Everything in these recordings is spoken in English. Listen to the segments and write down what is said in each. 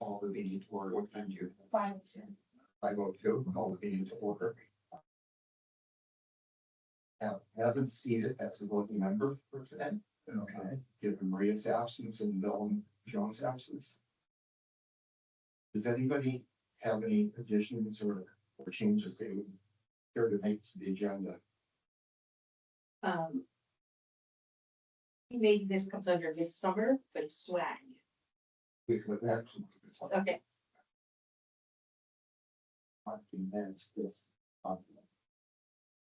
All the meeting to order. What time do you? 5:02. 5:02, call the meeting to order. Haven't seated as a voting member for today. Okay. Given Maria's absence and Bill and Joan's absence. Does anybody have any additions or changes they would care to make to the agenda? Maybe this comes under midsummer, but swag. With that. Okay. That's this.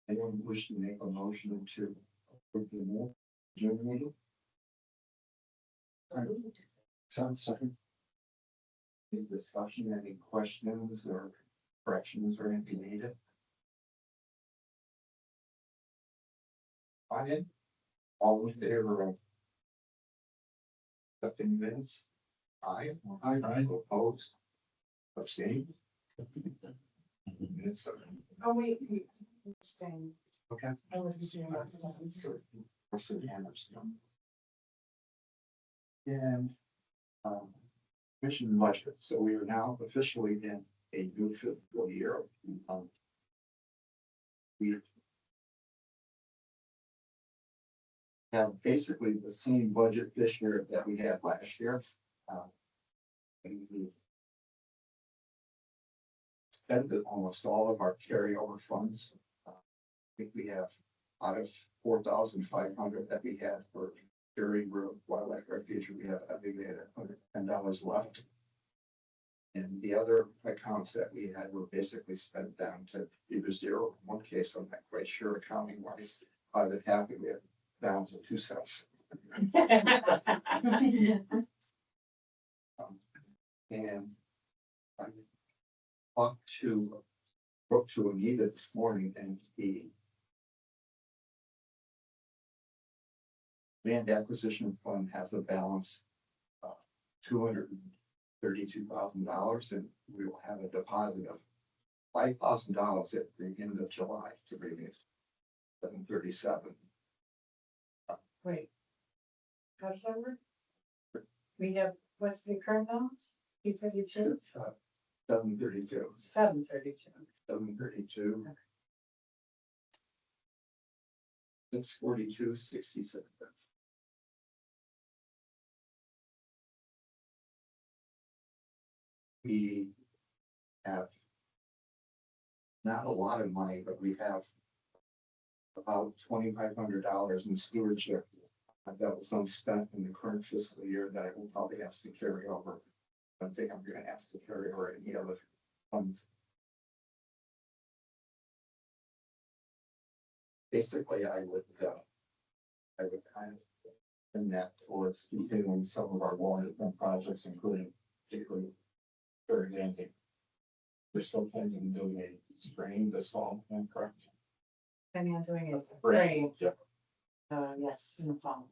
Anyone wish to make a motion to approve the minute? June meeting? Sounds second. Any discussion, any questions or corrections or anything needed? Fine. All in favor of accepting minutes? Aye. Aye. Opposed? Abstained? Minutes are. Oh, wait, staying. Okay. I wasn't doing that. Person Anderson. And, mission budget, so we are now officially in a new fiscal year. We have basically the same budget this year that we had last year. And we spent almost all of our carryover funds. I think we have out of 4,500 that we had for Cherry Grove Wildlife Refuge, we have, I think we had $110 left. And the other accounts that we had were basically spent down to either zero. In one case, I'm not quite sure accounting wise, the happy we had balance of 2 cents. And I talked to, spoke to Anita this morning, and the land acquisition fund has a balance of $232,000, and we will have a deposit of $5,000 at the end of July to bring it 737. Wait. How does that work? We have, what's the current balance? 232? 732. 732. 732. 642.67. We have not a lot of money, but we have about $2,500 in stewardship that was unspent in the current fiscal year that I will probably ask to carry over. I don't think I'm going to ask to carry over any other funds. Basically, I would kind of bring that towards continuing some of our long-term projects, including particularly very landing. We're still planning on doing a spraying this fall, am I correct? Planning on doing it. Spraying, yeah. Yes, in the fall.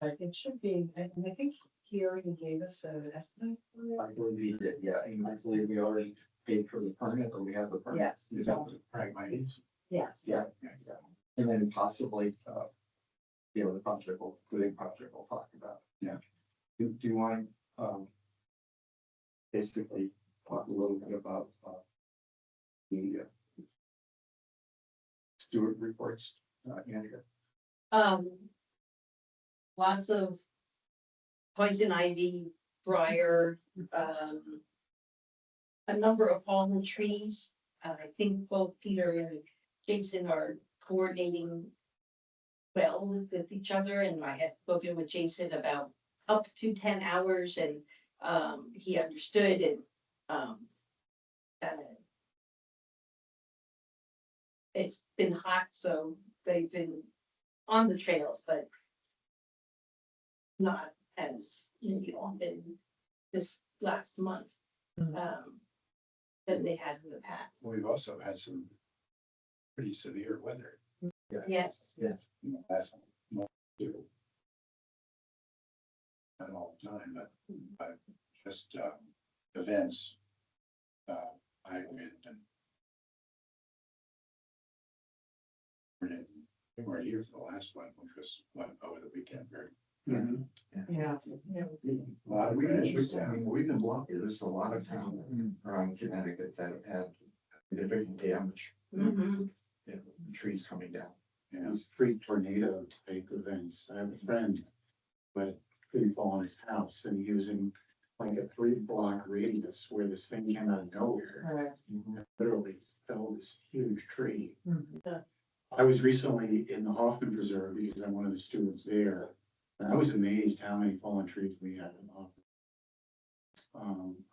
But it should be, and I think he already gave us an estimate for it. I believe we did, yeah, and I believe we already paid for the permit, or we have the permit. Yes. Is that right, Mike? Yes. Yeah. And then possibly, the other project, the big project we'll talk about. Yeah. Do you want, basically talk a little bit about, the Stewart reports, Andrea? Lots of poison ivy, briar, a number of fallen trees. I think both Peter and Jason are coordinating well with each other, and I had spoken with Jason about up to 10 hours, and he understood, and it's been hot, so they've been on the trails, but not as, often this last month, than they had in the past. We've also had some pretty severe weather. Yes. Yeah. Last month too. Not all the time, but just events, high wind and. We weren't here for the last one, which was over the weekend, very Mhm. Yeah. A lot of We, branches, I yeah. mean, we've been lucky, there's a lot of towns around Connecticut that have had significant damage, Mhm. you know, trees coming down. Yeah. These freak tornado type events. I have a friend who had a tree fall on his house and he was in like a 3 block radius where this thing came out of nowhere. Right. And literally fell this huge tree. Mhm. I was recently in the Hoffman Preserve because I'm one of the students there. And I was amazed how many fallen trees we had in Hoffman.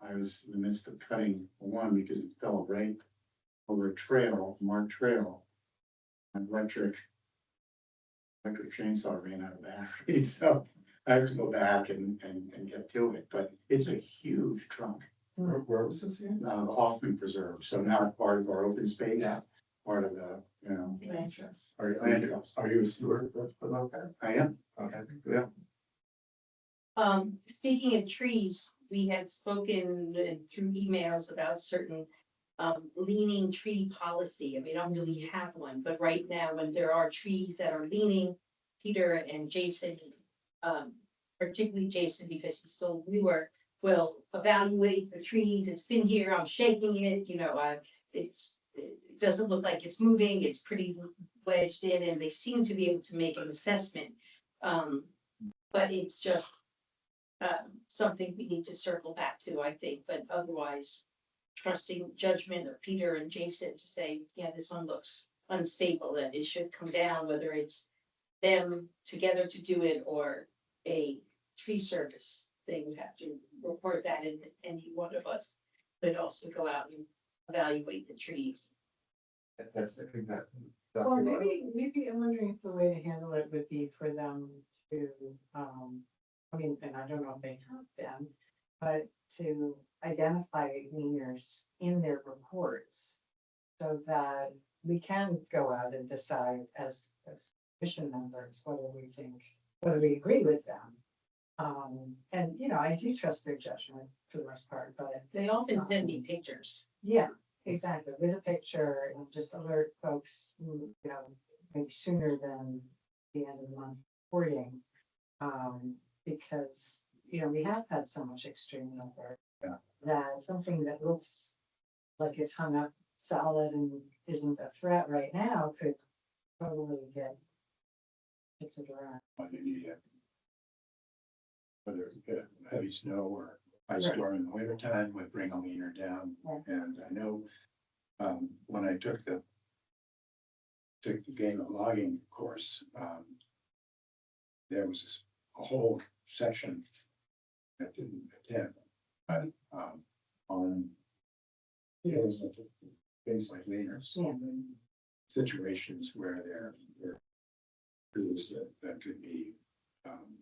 I was in the midst of cutting one because it fell right over a trail, marked trail. An electric chainsaw ran out of battery, so I have to go back and get to it, but it's a huge trunk. Where was this in? The Hoffman Preserve, so not part of our open space, Yeah. part of the, you know, Are you a steward for that? I am. Okay, yeah. Speaking of trees, we had spoken through emails about certain leaning tree policy, and we don't really have one, but right now, when there are trees that are leaning, Peter and Jason, particularly Jason, because he's still newer, will evaluate the trees. It's been here, I'm shaking it, you know, it doesn't look like it's moving, it's pretty wedged in, and they seem to be able to make an assessment. But it's just something we need to circle back to, I think, but otherwise trusting judgment of Peter and Jason to say, yeah, this one looks unstable, that it should come down, whether it's them together to do it or a tree service. They would have to report that, and any one of us could also go out and evaluate the trees. That's the thing that. Well, maybe I'm wondering if the way to handle it would be for them to, I mean, and I don't know if they have them, but to identify leaners in their reports so that we can go out and decide as commission members whether we agree with them. And, you know, I do trust their judgment for the most part, but They often send me pictures. yeah, exactly, with a picture and just alert folks, who, you know, maybe sooner than the end of the month reporting. Because, you know, we have had so much extreme weather. Yeah. That something that looks like it's hung up solid and isn't a threat right now could totally get shifted around. Whether you need it. Whether it's heavy snow or ice storm in the winter time would bring a leaner down. Right. And I know, when I took the game of logging course, there was a whole section that didn't attend, but, on things like leaners, Yeah. situations where there are crews that could be,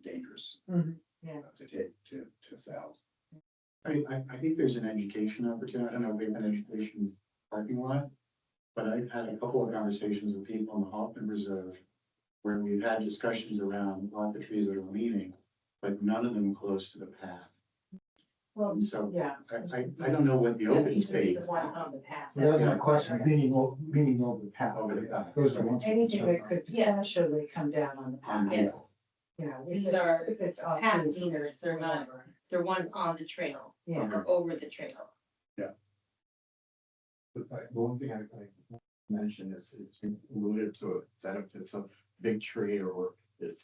dangerous. Mhm, yeah. To take, to fell. I think there's an education opportunity. I don't know if we have an education parking lot. But I've had a couple of conversations with people in the Hoffman Reserve where we've had discussions around all the trees that are leaning, but none of them close to the path. Well, And so yeah. I don't know what the open These would be space. the one on the path. Well, that's my question, leaning over the path. Over the path. Those are the ones. Anything that could Yeah. potentially come down on the path. Yes. You know, if These it's- are if it's off path these- leaners, they're not- whatever. They're ones on the trail Yeah. or over the trail. The one thing I mentioned is it's alluded to it, that if it's a big tree or it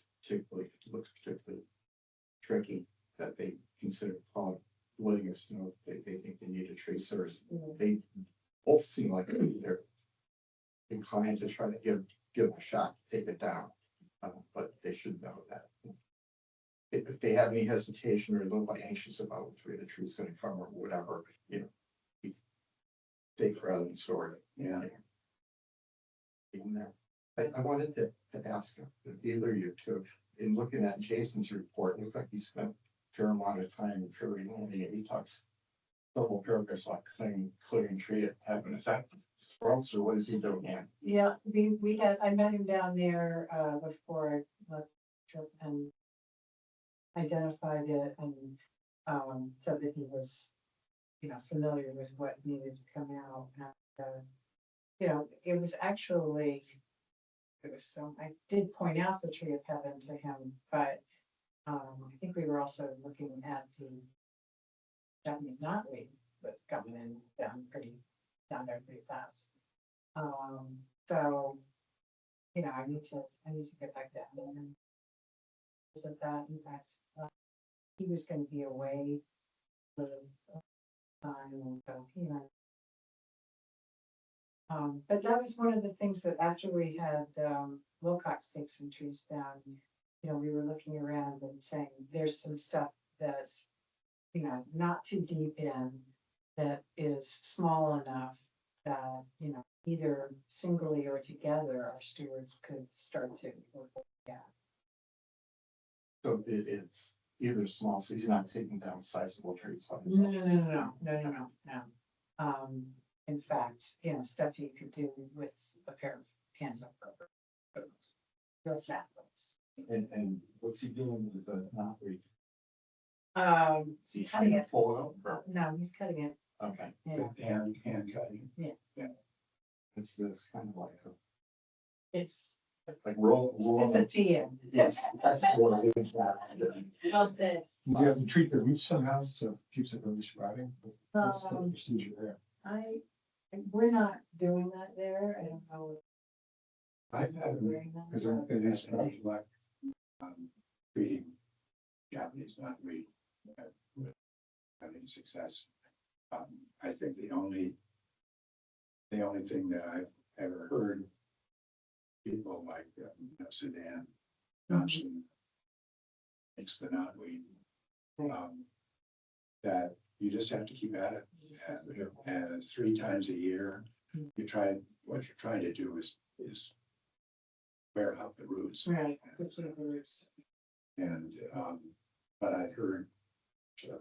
looks particularly tricky, that they consider calling letting us know if they think they need a tree service. Mhm. They both seem like they're inclined to try to give a shot, take it down, but they should know that. If they have any hesitation or a little anxious about where the tree's gonna come or whatever, you know. Take rather than store it. Yeah. In there. I wanted to ask either of you two, in looking at Jason's report, it looks like he spent a fair amount of time in Prairie Landing, and he talks several paragraphs like clearing tree at heaven. Is that sprouts or what is he doing here? Yeah, I met him down there, before I left the trip and identified it and, said that he was, you know, familiar with what needed to come out. And, you know, it was actually, I did point out the tree of heaven to him, but I think we were also looking at the Japanese knotweed that's coming in down there pretty fast. So, you know, I need to get back down there and visit that. In fact, he was gonna be away for time, and so, you know. But that was one of the things that after we had, Wilcox take some trees down, you know, we were looking around and saying, there's some stuff that's, you know, not too deep in, that is small enough that, you know, either singly or together, our stewards could start to work with. So it's either small, so he's not taking down sizable trees. by No, himself. no. In fact, you know, stuff you could do with a pair of handheld rubber. Real saplings. And what's he doing with the knotweed? Is he Cutting trying to it. pull it up? or- No, he's cutting it. Okay, Yeah, hand cutting. it's kind of it's, like roll. it's a PM. Yes, that's what it is. Well said. Do you have to treat the roots somehow, so it keeps it from sprouting? What's the procedure there? We're not doing that there. I don't know. I've had, Because Because it is, any luck, treating Japanese knotweed with having success. I think the only thing that I've ever heard people like, Sudan, Johnson, makes the knotweed, that you just have to keep at it. And 3 times a year, what you're trying to do is wear out the roots. Right, which is the roots. And, but I heard some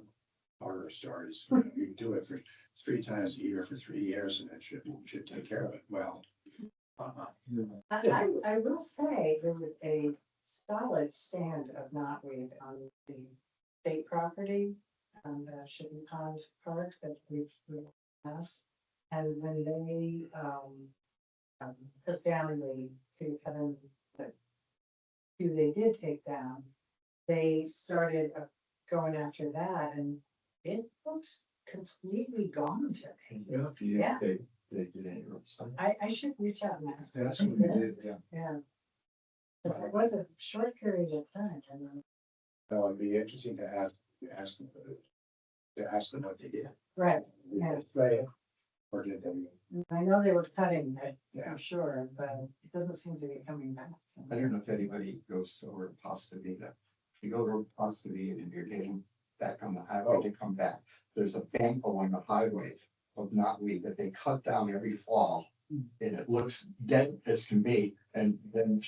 horror stories. You know, you do it for 3 times a year for 3 years and it should take care of it. Well, I will say there was a solid stand of knotweed on the state property on the Shipping Pond Park that we've passed. And when they, put down the two Kevin, who they did take down, they started going after that and it looks completely gone to me. Yeah. They did any roots. I should reach out and ask. That's what we did, yeah. Yeah. Cause it was a short period of time, and then, so it'd be interesting to ask them what they did. right, Did Yeah. they spray it, or did they? I know they were cutting it, Yeah. I'm sure, but it doesn't seem to be coming back. so. I don't know if anybody goes to over Pasta Vida. If you go to Pasta Vida and you're getting back on the highway to come back, there's a bank along the highway of knotweed that they cut down every fall. And it looks dead as can be, and then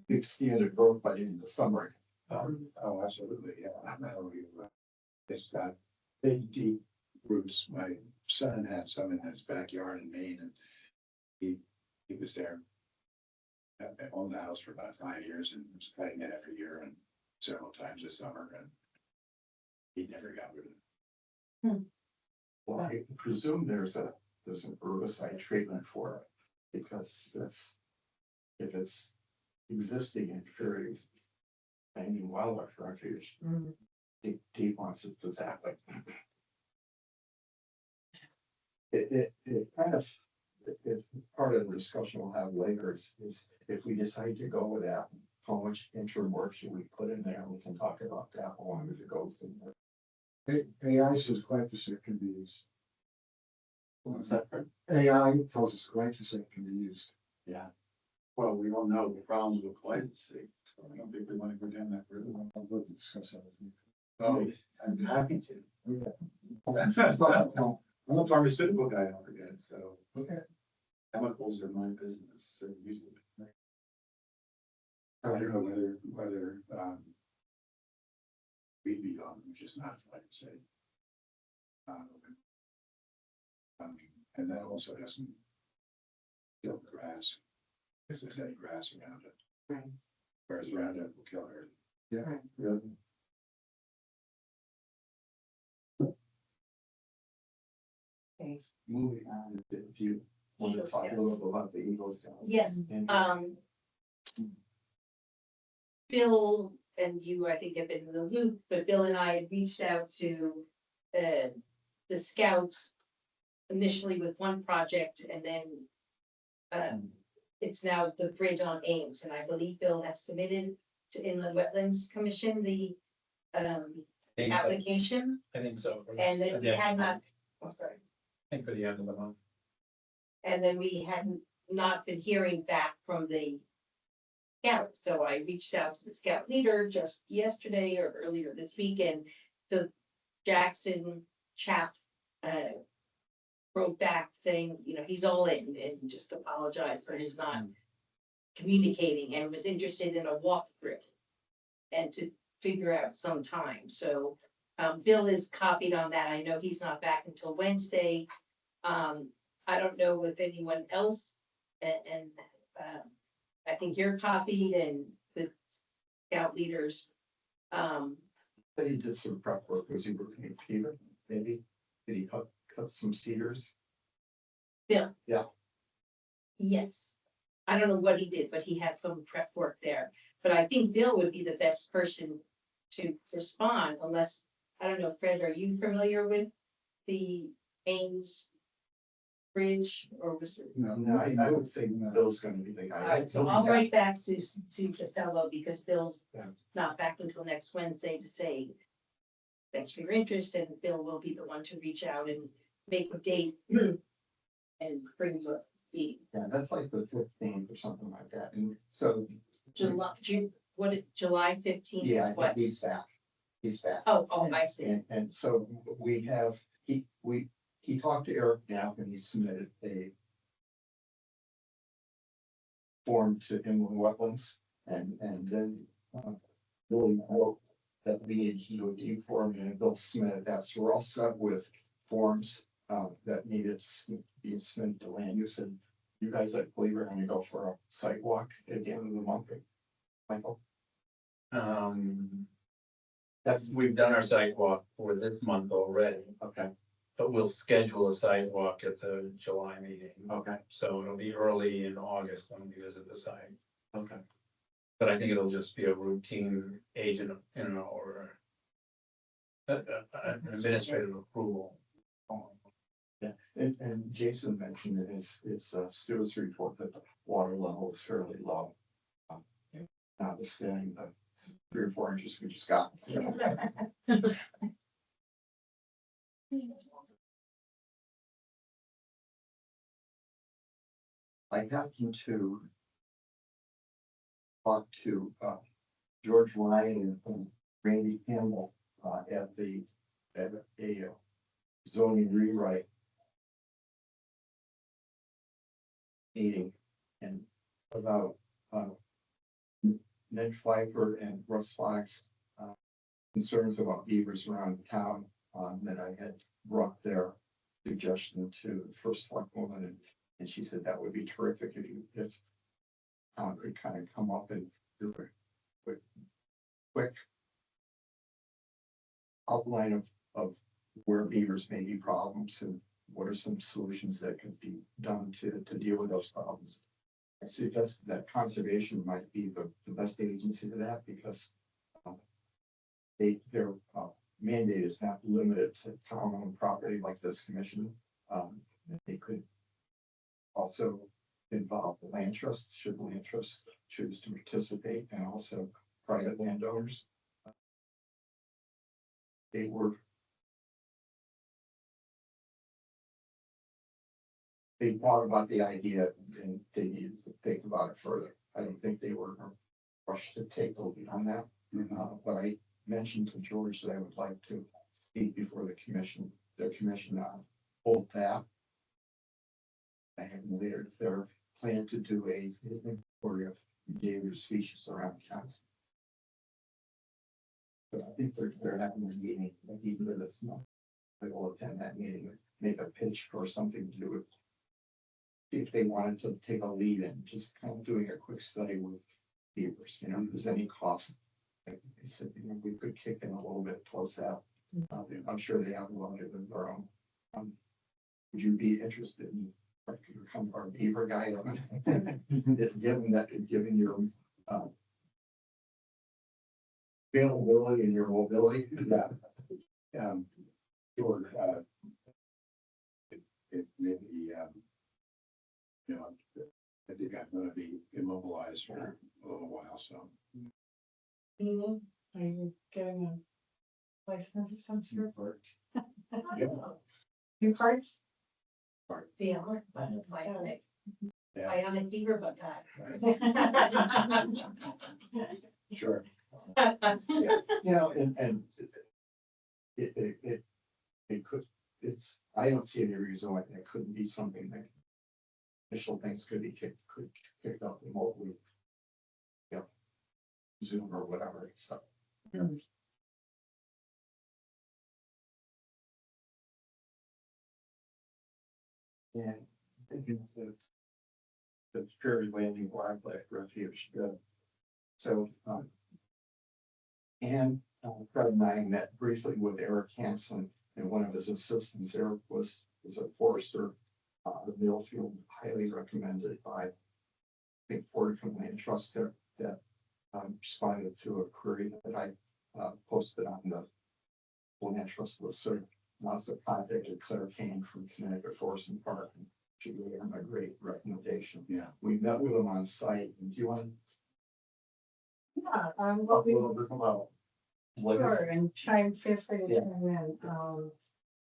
big standard growth by the end of the summer. Oh, absolutely, yeah. I know it's got big, deep roots. My son had some in his backyard in Maine and he was there. Owned the house for about 5 years and was cutting it every year and several times this summer and he never got rid of it. Well, I presume there's an herbicide treatment for it, because if it's existing in very in wildlife refuge, Mm. deep wants it to happen. It kind of, it's part of the discussion we'll have later is if we decide to go with that, how much interim work should we put in there? We can talk about that along with the goes in there. AI says glyphosate can be used. What's that? AI tells us glyphosate can be used. Yeah. Well, we all know the problems with glyphosate, so I don't think we want to go down that road. I'd love to discuss that with you. Oh, I'm happy to. Yeah. I'm a pharmaceutical guy, don't forget, so Okay. chemicals are my business, so usually. I don't know whether we'd be on, which is not like I say. And that also doesn't kill the grass, if there's any grass around it. Right. Whereas Roundup will kill her. Yeah. Okay. Moving on, if you want to Eagle talk a Scouts. little bit about the Eagle Scouts. Yes, And- Bill and you, I think, have been in the loop, but Bill and I had reached out to the scouts initially with one project and then it's now the bridge on Ames, and I believe Bill has submitted to Inland Wetlands Commission the application, I think so. and then we had not, oh, sorry. I think for the end of the month. And then we hadn't not been hearing back from the scout, so I reached out to the scout leader just yesterday or earlier this week, and the Jackson chap wrote back saying, you know, he's all in and just apologized for his not communicating and was interested in a walkthrough and to figure out some time. So Bill is copied on that. I know he's not back until Wednesday. I don't know if anyone else and I think you're copied and the scout leaders. But he did some prep work, was he working with Peter, maybe? Did he cut some cedars? Yes. I don't know what he did, but he had some prep work there. But I think Bill would be the best person to respond unless, I don't know, Fred, are you familiar with the Ames Bridge or was it? No, I would think Bill's gonna be the guy. All right, so I'll write back to the fellow because Bill's Yeah. not back until next Wednesday to say thanks for your interest, and Bill will be the one to reach out and make a date and bring you up to speed. Yeah, that's like the 15th or something like that, and so. July 15th Yeah, is I think what? he's back. He's back. Oh, I see. And so we have, he talked to Eric Knapp and he submitted a form to inland wetlands and then, Billy wrote that we need to do a deed form and Bill submitted that. So we're all set with forms, that needed to be submitted to land use. And you guys, I believe, are gonna go for a site walk at the end of the month, Michael? We've done our site walk for this month already, Okay, but we'll schedule a site walk at the July meeting. okay, So it'll be early in August when we visit the site, okay. but I think it'll just be a routine agent, you know, or an administrative approval. Yeah, and Jason mentioned in his Stewart's report that the water level is fairly low. Notwithstanding the 3 or 4 inches we just got. I happened to talk to George Ryan and Randy Campbell at a zoning rewrite meeting and about Ned Pfeiffer and Russ Fox concerns about beavers around town that I had brought their suggestion to the first select woman and she said that would be terrific if town could kind of come up and do a quick outline of where beavers may be problems and what are some solutions that could be done to deal with those problems. I suggest that conservation might be the best agency to that because their mandate is not limited to town-owned property like this commission. They could also involve the land trust, should the land trust choose to participate, and also private landowners. They thought about the idea and they needed to think about it further. I don't think they were rushed to take the lead on that. But I mentioned to George that I would like to speak before the commission, their commission on both that. I have later their plan to do a inventory of endangered species around town. So I think they're having a meeting, like even if it's not, I will attend that meeting, make a pitch for something to do with. See if they wanted to take a lead in, just kind of doing a quick study with beavers, you know, if there's any cost. Like they said, you know, we could kick in a little bit towards that. I'm sure they have a lot of their own. Would you be interested in become our beaver guy? Given your availability and your mobility. Yeah. Or, it maybe, you know, I think I'm gonna be immobilized for a little while, so. Meaning, are you getting a license of some sort? Yeah. New parts? Beyond, but bionic, Yeah, bionic beaver butt guy. sure. Yeah, you know, and it could, I don't see any reason why it couldn't be something that initial things could be kicked up remotely. You know, Zoom or whatever, so. And thinking of the Prairie Landing Wildlife Refuge. So, and Fred and I met briefly with Eric Hansen, and one of his assistants. Eric is a forester, the Millfield, highly recommended by, I think, Ford from Land Trust that responded to a query that I posted on the Land Trust listserv. Also contacted Claire Kane from Connecticut Forest and Park, and she gave him a great recommendation. Yeah. We met with him on site, and do you want Yeah, to what talk a we, little bit about what is? sure, and feel free to Yeah. chime in,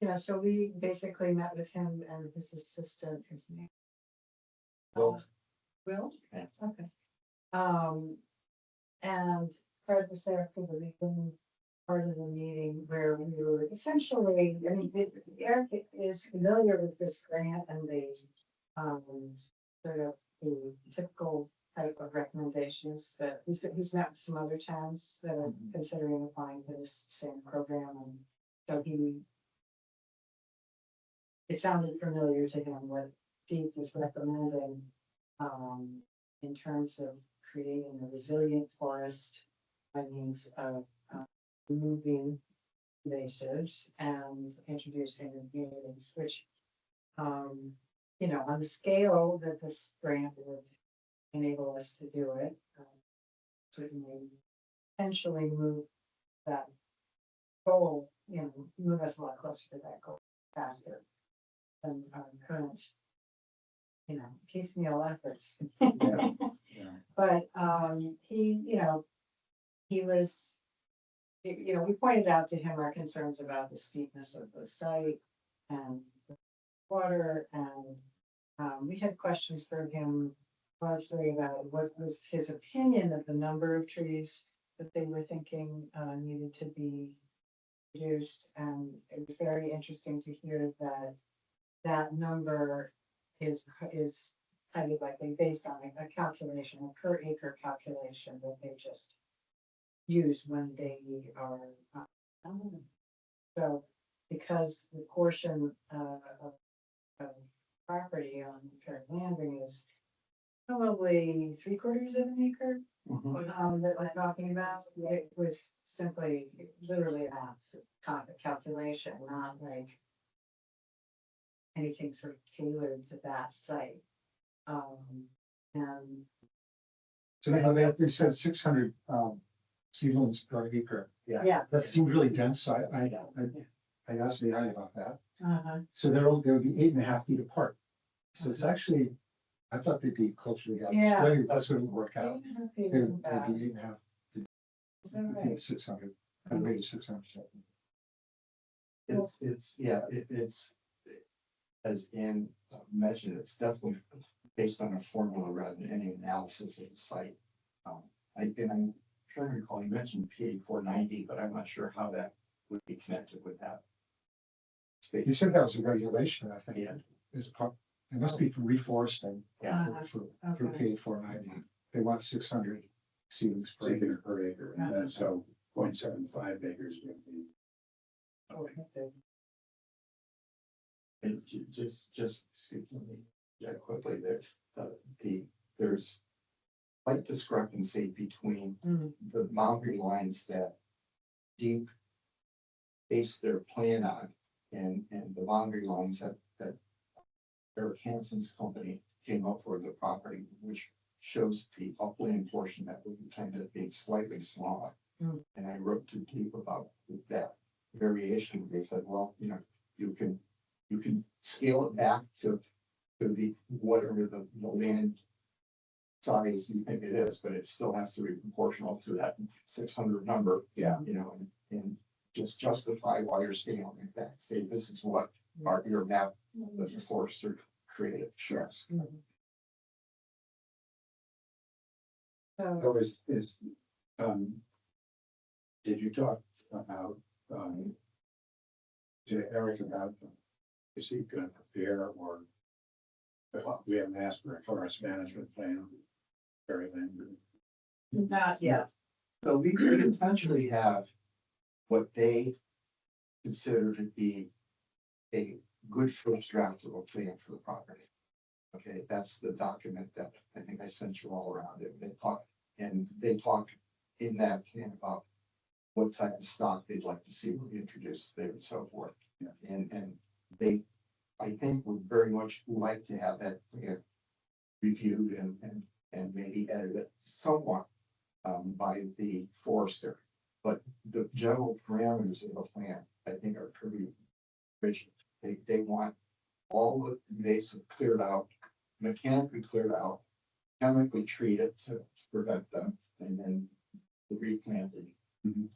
yeah, so we basically met with him and his assistant, his name. Well, Will? Yeah. Okay. And Fred was there for the beginning part of the meeting where we were essentially, I mean, Eric is familiar with this grant and the, sort of the typical type of recommendations that he's met with some other towns that are considering applying for this same program, and so it sounded familiar to him what Steve was recommending, in terms of creating a resilient forest by means of removing invasives and introducing natives, which, you know, on the scale that this grant would enable us to do it, certainly potentially move that goal, you know, move us a lot closer to that goal faster than our current, you know, piecemeal efforts. Yeah. But, he, you know, he was, you know, we pointed out to him our concerns about the steepness of the site and the water, and, we had questions for him largely about what was his opinion of the number of trees that they were thinking, needed to be reduced, and it was very interesting to hear that that number is kind of like based on a calculation, a per acre calculation that they just use when they are. So because the portion of property on Fair Landing is probably 3/4 of an acre, that we're talking about, it was simply literally a math kind of calculation, not like anything sort of tailored to that site. And So now they said 600 seedlings per acre. yeah. That seemed really dense, so I asked the AI about that. Uh-huh. So they would be 8.5 feet apart. So it's actually, I thought they'd be closer together. Yeah. So anyway, that's what it would work out. Is They'd be 8.5 that right? feet, 600, I rated 600. It's, as Ann mentioned, it's definitely based on a formula rather than any analysis of the site. I'm trying to recall, you mentioned PA 490, but I'm not sure how that would be connected with that. You said that was a regulation, I think. Yeah. Is part, it must be for reforesting. Yeah. For Okay. PA 490. They want 600 seedlings per acre. Acre per acre, and then so 0.75 acres would be. Oh, okay. It's just, excuse me, yeah, quickly, there's quite discrepancy between Mm. the boundary lines that Deep based their plan on and the boundary lines that Eric Hansen's company came up for the property, which shows the upland portion that would be kind of being slightly smaller. Mm. And I wrote to Keith about that variation. They said, well, you can scale it back to the, whatever the land size you think it is, but it still has to be proportional to that 600 number. Yeah. And just justify why you're scaling it back. Say, this is what your map that the forester created shows. So, So did you talk about, to Eric about, is he gonna prepare or? We haven't asked for a forest management plan, very limited. not yet. So we essentially have what they consider to be a good first draft of a plan for the property. Okay, that's the document that I think I sent you all around it. They talk in that plan about what type of stock they'd like to see introduced there and so forth. And they, I think, would very much like to have that plan reviewed and maybe edited somewhat by the forester. But the general parameters of the plan, I think, are pretty rigid. They want all the invasive cleared out, mechanically cleared out, chemically treated to prevent them, and then the replanting. Mhm.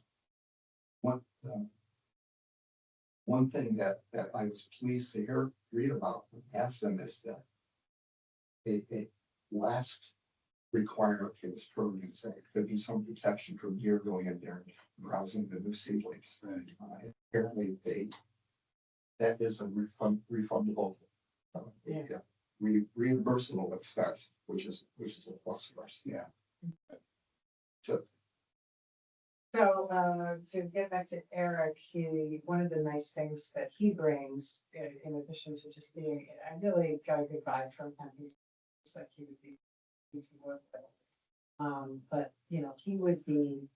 One thing that I was pleased to read about, ask them is that a last requirement for this program is that there could be some protection from deer going in there and browsing the new seedlings. Right. Apparently that is a refundable, reimbursable expense, which is a plus for us. Yeah. So So, to get back to Eric, one of the nice things that he brings, in addition to just being, I really got a good vibe from him. He's like he would be easy to work with. But, he would be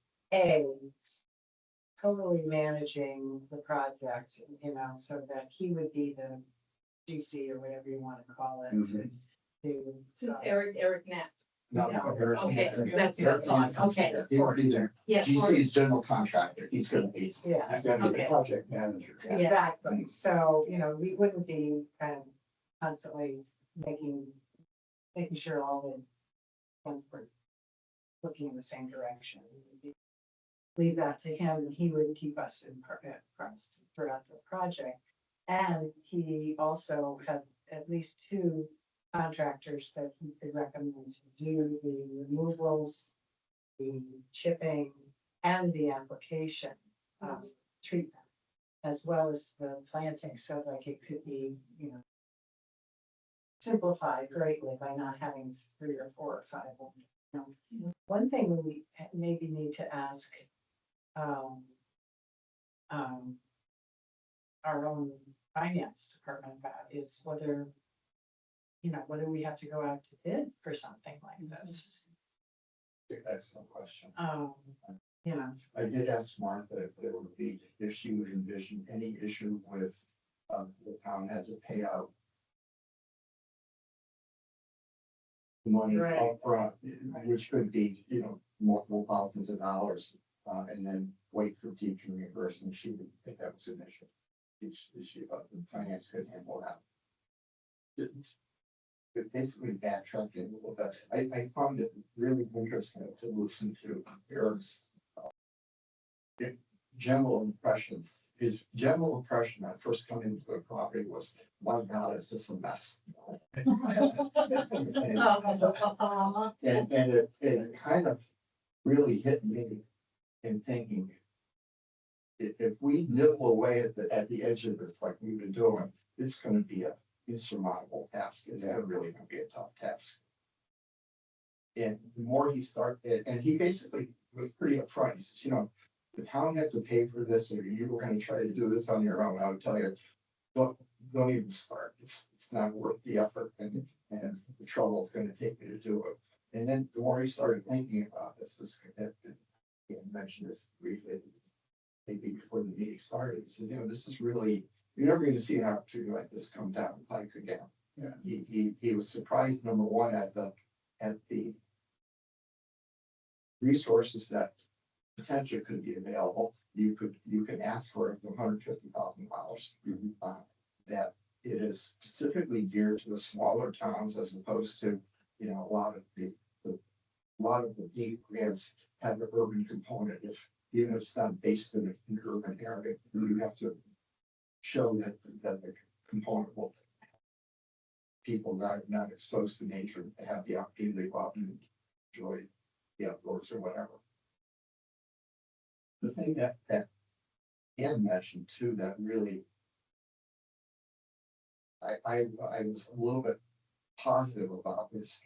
totally managing the project, so that he would be the GC or whatever you want to call it. Mhm. Eric Knapp. no, Okay, that's what I thought. Okay. Yes. GC's general contractor, he's gonna be. Yeah. I'm gonna be the Okay. project manager. Exactly, so, we wouldn't be kind of constantly making sure all the ones were looking in the same direction. We would leave that to him, and he would keep us impressed throughout the project. And he also had at least two contractors that he could recommend to do the removals, the chipping, and the application treatment, as well as the planting, so like it could be, simplified greatly by not having 3 or 4 or 5 of them. One thing we maybe need to ask our own finance department about is whether we have to go out to bid for something like this. Excellent question. I I did ask Martha if there would be, if she would envision any issue with, the town had to pay out the money Right. upfront, which could be, multiple thousands of dollars, and then wait for Pete to reimburse, and she would think that was an issue. The finance could handle that. But basically backtracking a little bit, I found it really interesting to listen to Eric's general impression. His general impression at first coming to the property was, my God, it's just a mess. And it kind of really hit me in thinking, if we nibble away at the edge of this like we've been doing, it's gonna be an insurmountable task. It's really gonna be a tough task. And the more he started, and he basically was pretty upfront. He says, the town had to pay for this, or you were gonna try to do this on your own. I would tell you, don't even start. It's not worth the effort and the trouble it's gonna take you to do it. And then the more he started thinking about this, he mentioned this briefly, maybe before the meeting started, he said, this is really, you're never gonna see an opportunity like this come down the pike again. Yeah. He was surprised, number one, at the resources that potential could be available, you can ask for it for $150,000. That it is specifically geared to the smaller towns as opposed to, a lot of a lot of the deep grants have an urban component. Even if it's not based in an urban area, you have to show that the component will people not exposed to nature to have the opportunity to go out and enjoy the outdoors or whatever. The thing that Ann mentioned too, that really I was a little bit positive about this.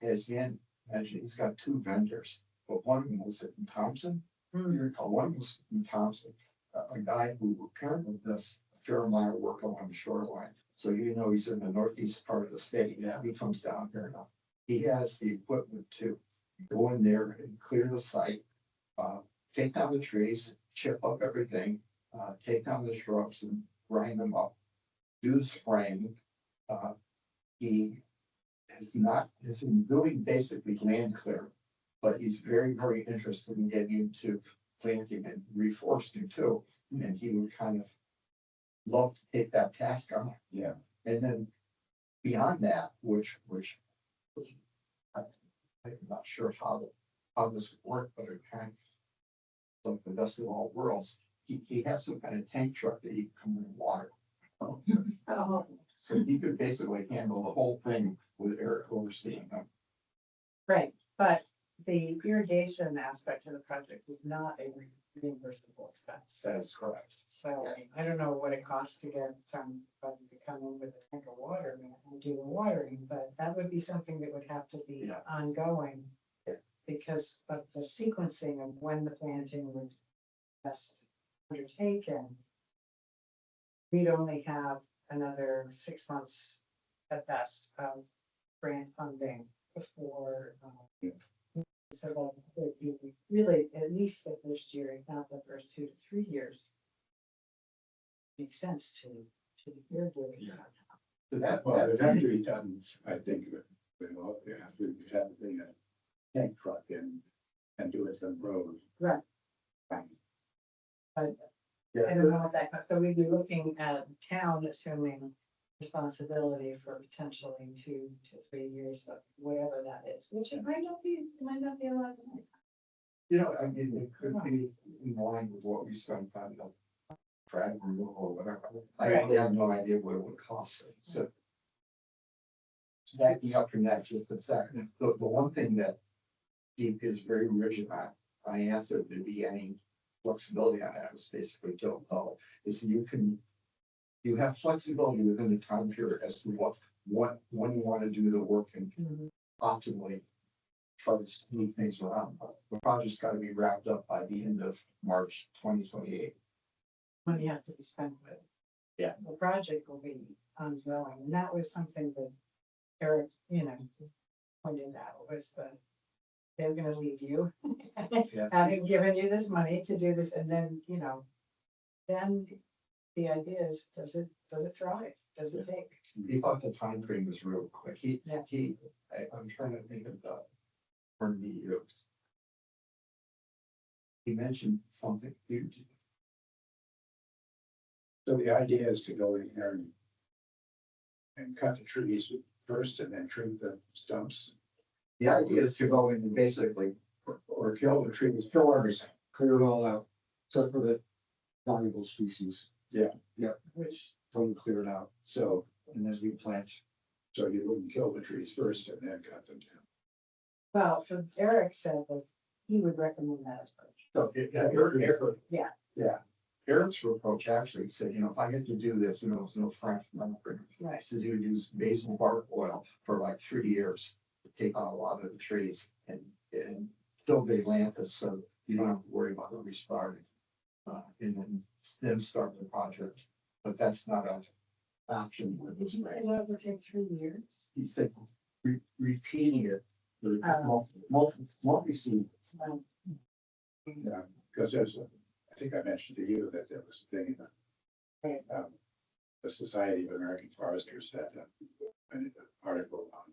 As Ann mentioned, he's got two vendors, but one of them was in Thompson. You recall, one was in Thompson, a guy who apparently does a fair amount of work along the shoreline. So he's in the northeast part of the state. Yeah, he comes down here now. He has the equipment to go in there and clear the site, take down the trees, chip up everything, take down the shrubs and grind them up, do the spraying. He has been doing basically land clear, but he's very, very interested in getting into planting and reforesting too. And he would kind of love to take that task on. Yeah. And then beyond that, which I'm not sure how this would work, but it kind of like the best of all worlds. He has some kind of tank truck that he can come in water. Oh, So he could basically handle the whole thing with Eric overseeing him. right, but the irrigation aspect of the project is not a reimbursable expense. That is correct. So I don't know what it costs to get somebody to come in with a tank of water and do the watering, but that would be something that would have to be Yeah. ongoing. Yeah. Because of the sequencing of when the planting would best undertaken. We'd only have another 6 months at best of grant funding before. So that would be really at least the first year, if not the first 2 to 3 years. Makes sense to the irrigators. Yeah. So that, Well, it'd have to be done, I think, you have to bring a tank truck in and do it on road. Right. Right. But I yeah, don't know what that costs. So we'd be looking at town assuming responsibility for potentially 2 to 3 years of whatever that is, which it might not be a lot of money. I mean, it could be in line with what we spent on the drag removal or whatever. I Right. really have no idea what it would cost. So backing up from that just a second, the one thing that Deep is very rigid on, I asked there to be any flexibility on that, was basically don't know, is you have flexibility within the time period as to when you want to do the work and optimally try to move things around. But the project's got to be wrapped up by the end of March 2028. Money has to be spent with. Yeah. The project will be ongoing, and that was something that Eric, pointed out, was that they're gonna leave you. Yeah. Having given you this money to do this, and then, then the idea is, does it thrive? Does it take? He thought the time frame was real quick. Yeah. I'm trying to think of from the he mentioned something huge. So the idea is to go in there and cut the trees first and then trim the stumps The idea is to go in and basically or kill the trees. kill everything. Clear it all out, except for the valuable species, Which, totally clear it out, So, and as we plant. so you wouldn't kill the trees first and then cut them down. well, so Eric said that he would recommend that approach. So Yeah. Eric's approach actually said, if I get to do this, there's no Frank. Right. So you use basil bark oil for like 3 years to take out a lot of the trees and kill the Atlantis, so you don't have to worry about it restarting. And then start the project, but that's not an option with this. It would take 3 years. He said repeating it, multi-seed. Yeah, because I think I mentioned to you that there was a thing, Right. the Society of American Foresters had an article on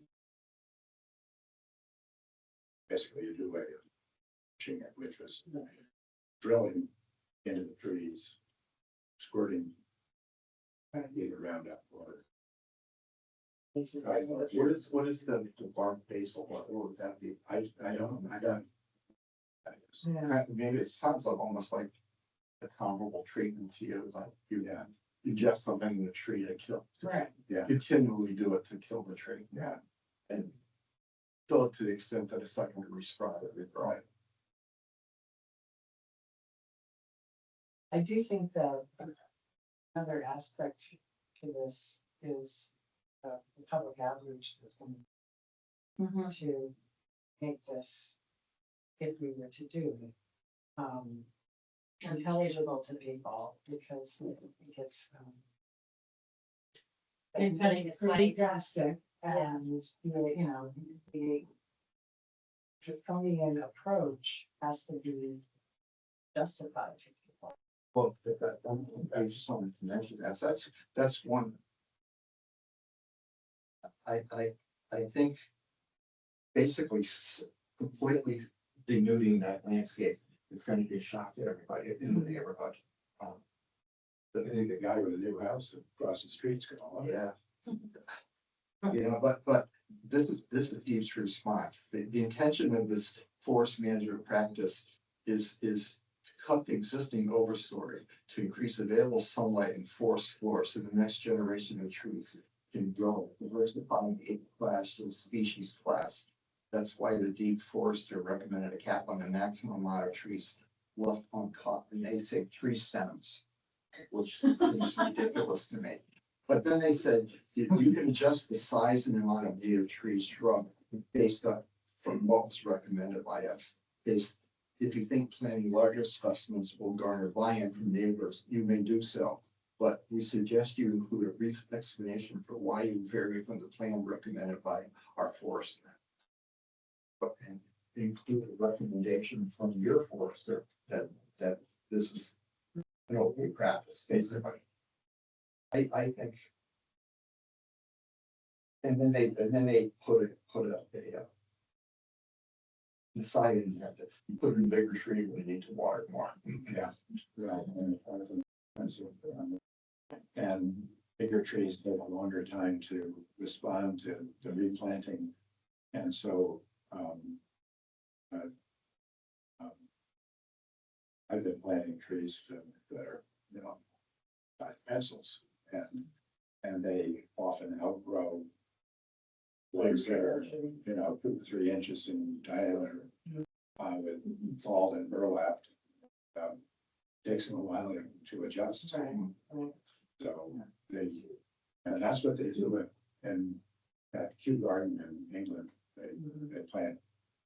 basically a new way of teaching it, which was drilling into the trees, squirting either Roundup or. What is the bark basil, what would that be? I don't, I don't. Yeah, Maybe it sounds like almost like a comparable treatment to you, like you Yeah, ingest something in the tree to kill. right. yeah, Continually do it to kill the tree. yeah, And kill it to the extent that it's not going to resprout it, regrow. I do think that another aspect to this is the public outreach that's going to make this, if we were to do it, intelligible to people, because I think it's And cutting it pretty like- drastic, and, you know, the draconian approach has to be justified to people. Well, I just wanted to mention that, that's one. I think basically completely denuding that landscape is gonna be a shock to everybody in the neighborhood. I think the guy with the new house across the street's gonna love it. Yeah. You know, but this is Steve's response. The intention of this forest management practice is to cut the existing overstory to increase available sunlight and forest floor so the next generation of trees can grow, diversifying a class to species class. That's why the deep forester recommended a cap on the maximum amount of trees left uncut, and they say 3 stems, which seems ridiculous to me. But then they said, you can adjust the size and amount of native trees shrub based on, from what was recommended by us. If you think planting larger specimens will garner buy-in from neighbors, you may do so. But we suggest you include a brief explanation for why you vary from the plan recommended by our forester. But and include a recommendation from your forester that this is an okay practice, basically. I think. And then they put a decide in there that you put in a bigger tree, we need to water it more. Yeah. Right, and bigger trees take a longer time to respond to replanting. And so, I've been planting trees that are, you know, size pencils, and they often outgrow limbs that are, you know, 2 to 3 inches in diameter, with fall and burlap. Takes them a while to adjust. Right, right. So and that's what they do at Kew Garden in England. They plant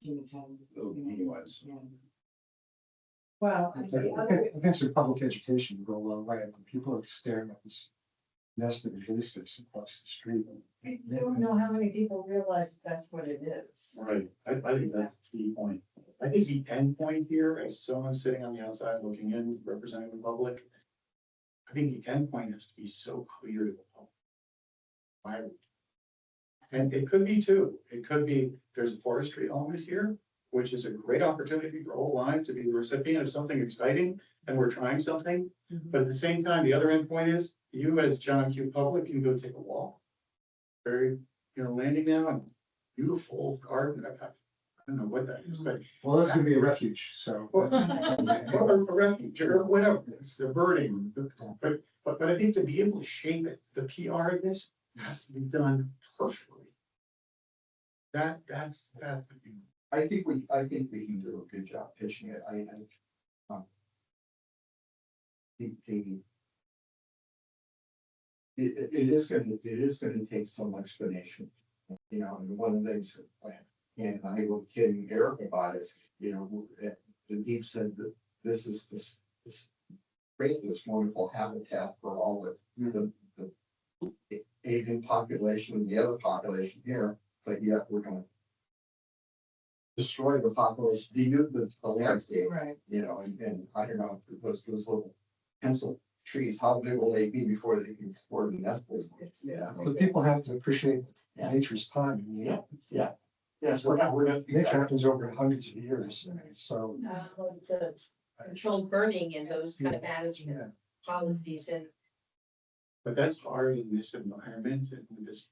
little mini ones. Yeah. Well, I think I think some public education would go a long way. When people are staring at this nest of hibiscus across the street. I don't know how many people realize that that's what it is. Right, I think that's the key point. I think the end point here, as someone sitting on the outside looking in, representing the public, I think the end point has to be so clear to the public. Why would- And it could be too, it could be, there's a forestry element here, which is a great opportunity for Old Lyme to be the recipient of something exciting, and we're trying something. But at the same time, the other end point is, you as John Q. Public can go take a walk. Very, landing now, and beautiful garden, I don't know what that is, but Well, that's gonna be a refuge, so. or a refuge, or whatever, it's the birding, but I think to be able to shape it, the PR of this has to be done perfectly. That's. I think we can do a good job pitching it. It is gonna take some explanation, and one of the things, and I was kidding Eric about it, Steve said that this is this great, this wonderful habitat for all the Asian population and the other population here, but yet we're gonna destroy the population, denude the landscape, Right. and I don't know, those little pencil trees, how big will they be before they can support the nest? Yeah. But people have to appreciate Yeah. nature's time. I mean, Yeah, so we're gonna. nature happens over hundreds of years, so. The controlled burning and those kind of management policies and. But that's hard in this environment and with this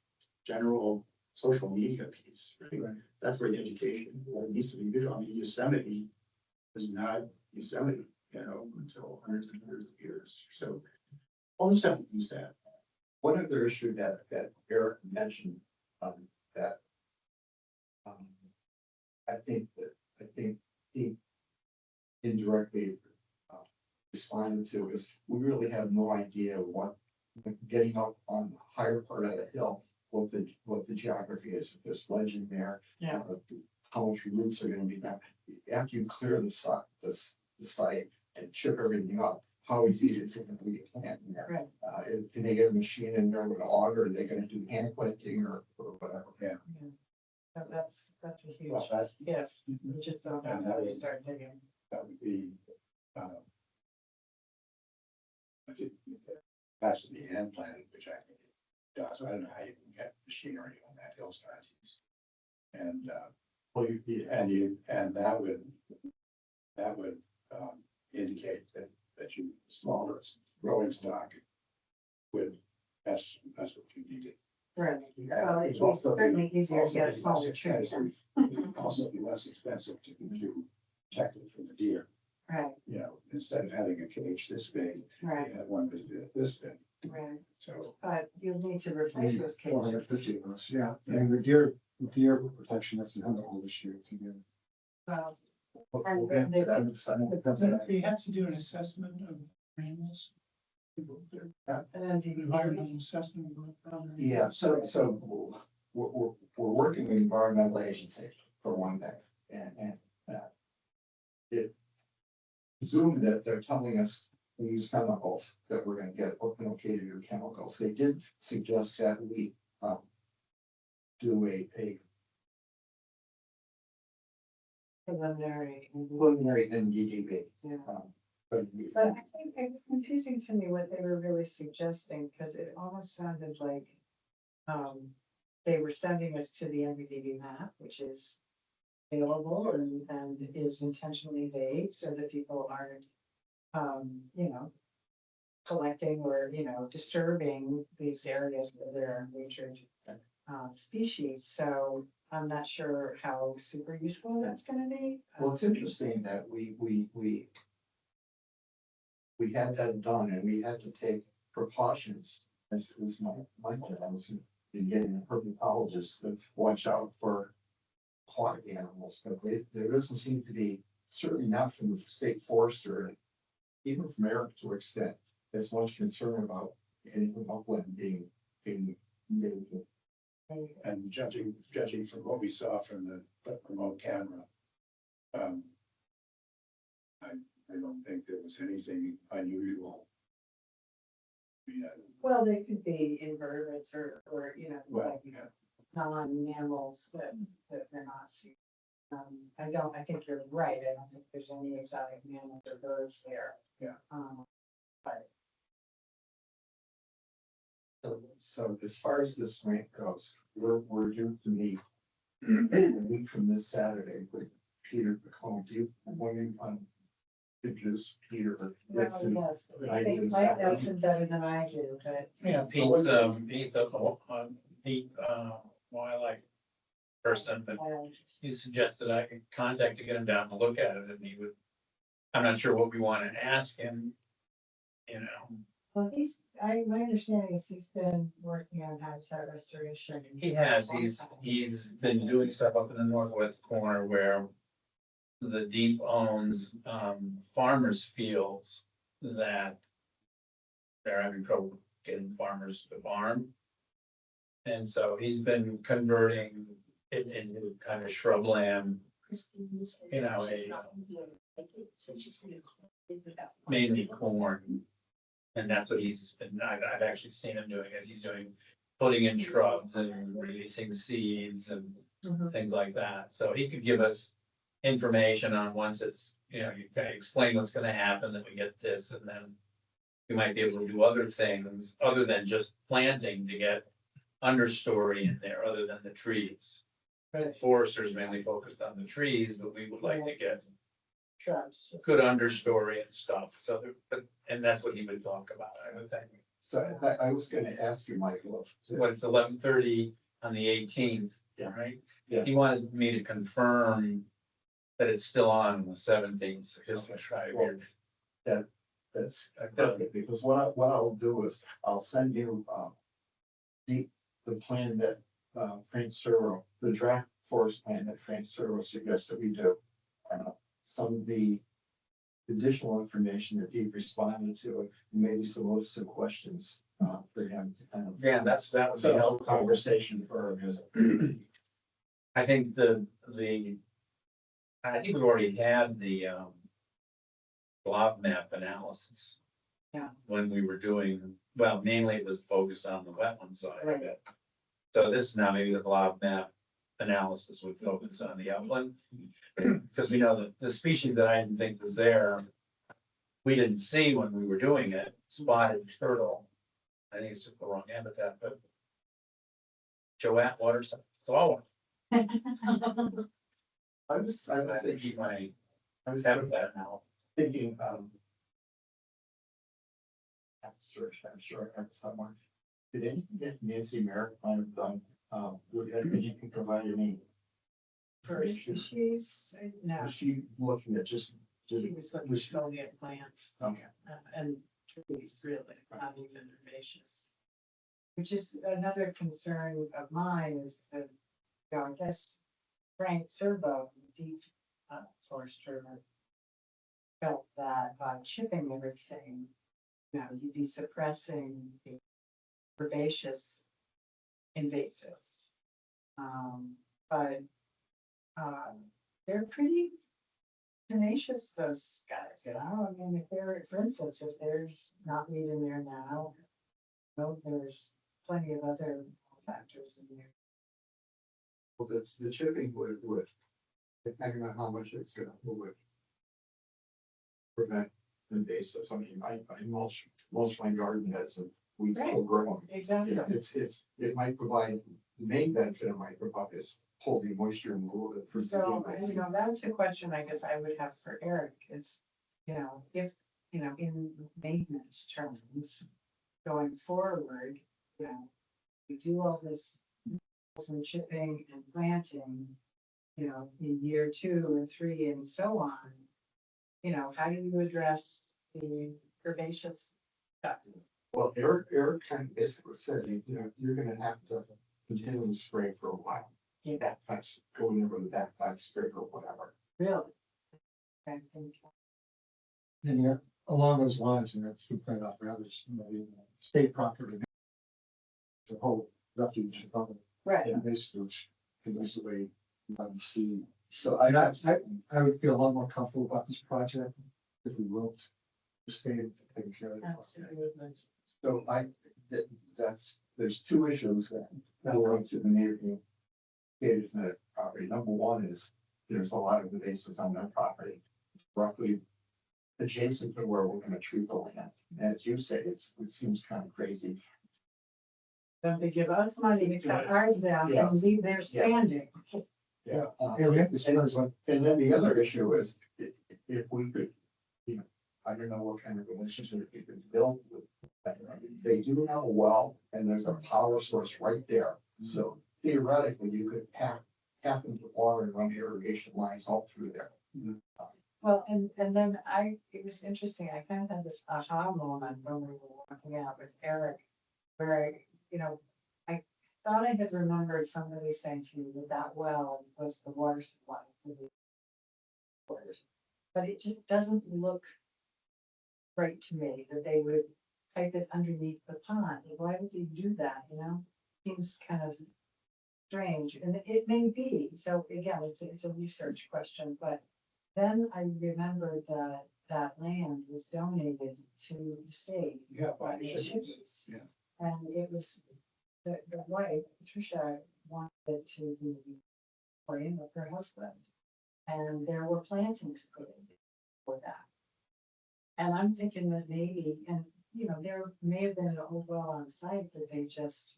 general social media piece, right? Right. That's where the education, what needs to be good on the Yosemite is not Yosemite, until hundreds and hundreds of years. So almost have to use that. One other issue that Eric mentioned, that. I think he indirectly responded to is, we really have no idea what, getting up on the higher part of the hill, what the geography is, if there's ledge in there. Yeah. How much roots are gonna be back, after you clear the site and chip everything up, how easy is it gonna be to plant in there? Right. Can they get a machine in there with an auger, are they gonna do hand planting or whatever? So that's a huge Well, that's, gift. We just don't know how to start digging. that would be, has to be hand planted, which I think it does. I don't know how you can get machinery on that hillside. And, Well, and that would, indicate that you, smaller growing stock would, that's what you needed. Right. Well, it's Also be- certainly easier to also get be smaller less trees. expensive- Also be less expensive to protect it from the deer, Right, instead of having a cage this big, right, you have one this big, right. so. But you'll need to replace those cages. 450 of us, yeah. I mean, the deer protection, that's another whole issue to get. Well, we'll get to that in a second. They have to do an assessment of animals. and then Environmental assessment. of Yeah, so we're working with environmental agency for one thing, and it presumed that they're telling us we use chemicals, that we're gonna get okay to do chemicals. They did suggest that we do a preliminary. preliminary NDDB. Yeah. But But I think it's confusing to me what they were really suggesting, because it almost sounded like they were sending us to the MVDB map, which is available and is intentionally vague so that people aren't, collecting or, disturbing these areas where there are endangered species. So I'm not sure how super useful that's gonna be. Well, it's interesting that we had that done and we had to take precautions. This was my job, I was in getting a herpetologist to watch out for aquatic animals, but there doesn't seem to be, certainly not from the state forester, even from Eric to extent, as much concern about anything upland being. And judging from what we saw from the remote camera, I don't think there was anything unusual. Yeah, Well, they could be invertebrates or, well, like yeah, non-mammals that they're not seeing. I think you're right. I don't think there's any exotic mammals or birds there. Yeah. But So as far as this grant goes, we're due to meet a week from this Saturday with Peter McComb. Do you want to introduce Peter? yes, I think Mike knows him better than I do, but Yeah, Pete's a deep wildlife person, but he suggested I could contact to get him down to look at it, and he would. I'm not sure what we want to ask him, well, my understanding is he's been working on habitat restoration. He has, he's been doing stuff up in the northwest corner where the deep owns farmers' fields that they're having trouble getting farmers to farm. And so he's been converting it into kind of shrubland, mainly corn. And that's what he's been, I've actually seen him doing, as he's putting in shrubs and releasing seeds and things like that. So he could give us information on once it's, you gotta explain what's gonna happen, then we get this, and then we might be able to do other things other than just planting to get understory in there, other than the trees. Right. Foresters mainly focused on the trees, but we would like to get Shrubs. good understory and stuff, so, and that's what he would talk about, I would think. So I was gonna ask you, Michael, What's 11:30 on the 18th, Yeah. right? Yeah. He wanted me to confirm that it's still on the 17th, so just to try here. that's perfect, because what I'll do is, I'll send you, the plan that, Frank Servo, the draft forest plan that Frank Servo suggested we do. Some of the additional information that he responded to, and maybe some questions, for him to kind of. Yeah, that would be So, helpful. conversation for him is. I think I think we've already had the, blob map analysis. Yeah. When we were doing, well, mainly it was focused on the wetland side of Right. it. So this now, maybe the blob map analysis would focus on the upland. Because we know that the species that I didn't think was there, we didn't see when we were doing it, spotted turtle. I think it's just the wrong habitat, but Joat water, so I I think he might I was have that now. thinking, I'm sure I have someone. Did anything that Nancy Merrick might have done, would have anything provide any? For species, no, Was she looking at just? he was looking solely at plants. Okay. And trees, really, not even herbaceous. Which is another concern of mine is that, you know, I guess Frank Serbo, deep forester, felt that by chipping everything, you know, you'd be suppressing the herbaceous invasives. But they're pretty tenacious, those guys, you know, I mean, if there, for instance, if there's not meat in there now, you know, there's plenty of other factors in there. Well, the chipping would, depending on how much it's gonna, would prevent invasives. I mean, I mulch my garden as a weeds still growing. Exactly. Yeah, it might provide, the main benefit it might provide is holding moisture and a little bit. for So, you know, that's a question I guess I would have for Eric is, you know, if, you know, in maintenance terms, going forward, you know, we do all this and chipping and planting, you know, in year 2 and 3 and so on. You know, how do you address the herbaceous stuff? Well, Eric kind of basically said, you know, you're gonna have to continually spray for a while. Yeah. Backpacks, going over the backpack spray or whatever. Really? Okay, thank you. And yeah, along those lines, and that's we pointed out for others, you know, the state property. The whole refuge, and all Right, the basically, which is the way you want to see. So I would feel a lot more comfortable about this project if we worked the state taking care of it. absolutely. So there's two issues that belong to the neighborhood. Gated property. Number one is, there's a lot of invasives on that property, roughly adjacent to where we're gonna treat the land. And as you say, it seems kind of crazy. Don't they give us money to cut ours down Yeah. and leave there standing? Yeah. Yeah, we have to spend like, And then the other issue is, if we could, you know, I don't know what kind of relationship we could build with. They do have a well, and there's a power source right there, so theoretically, you could tap into water and run irrigation lines all through there. Well, and then it was interesting, I kind of had this aha moment when we were walking out with Eric, where you know, I thought I had remembered somebody saying to me that that well was the water supply for the waters. But it just doesn't look right to me that they would pipe it underneath the pond. Why would they do that, you know? Seems kind of strange, and it may be, so again, it's a research question, but then I remembered that that land was donated to the state Yeah. by the Chippies. Yeah. And it was, the wife, Patricia, wanted it to be playing with her husband. And there were plantings put in for that. And I'm thinking that maybe, and you know, there may have been an old well on site that they just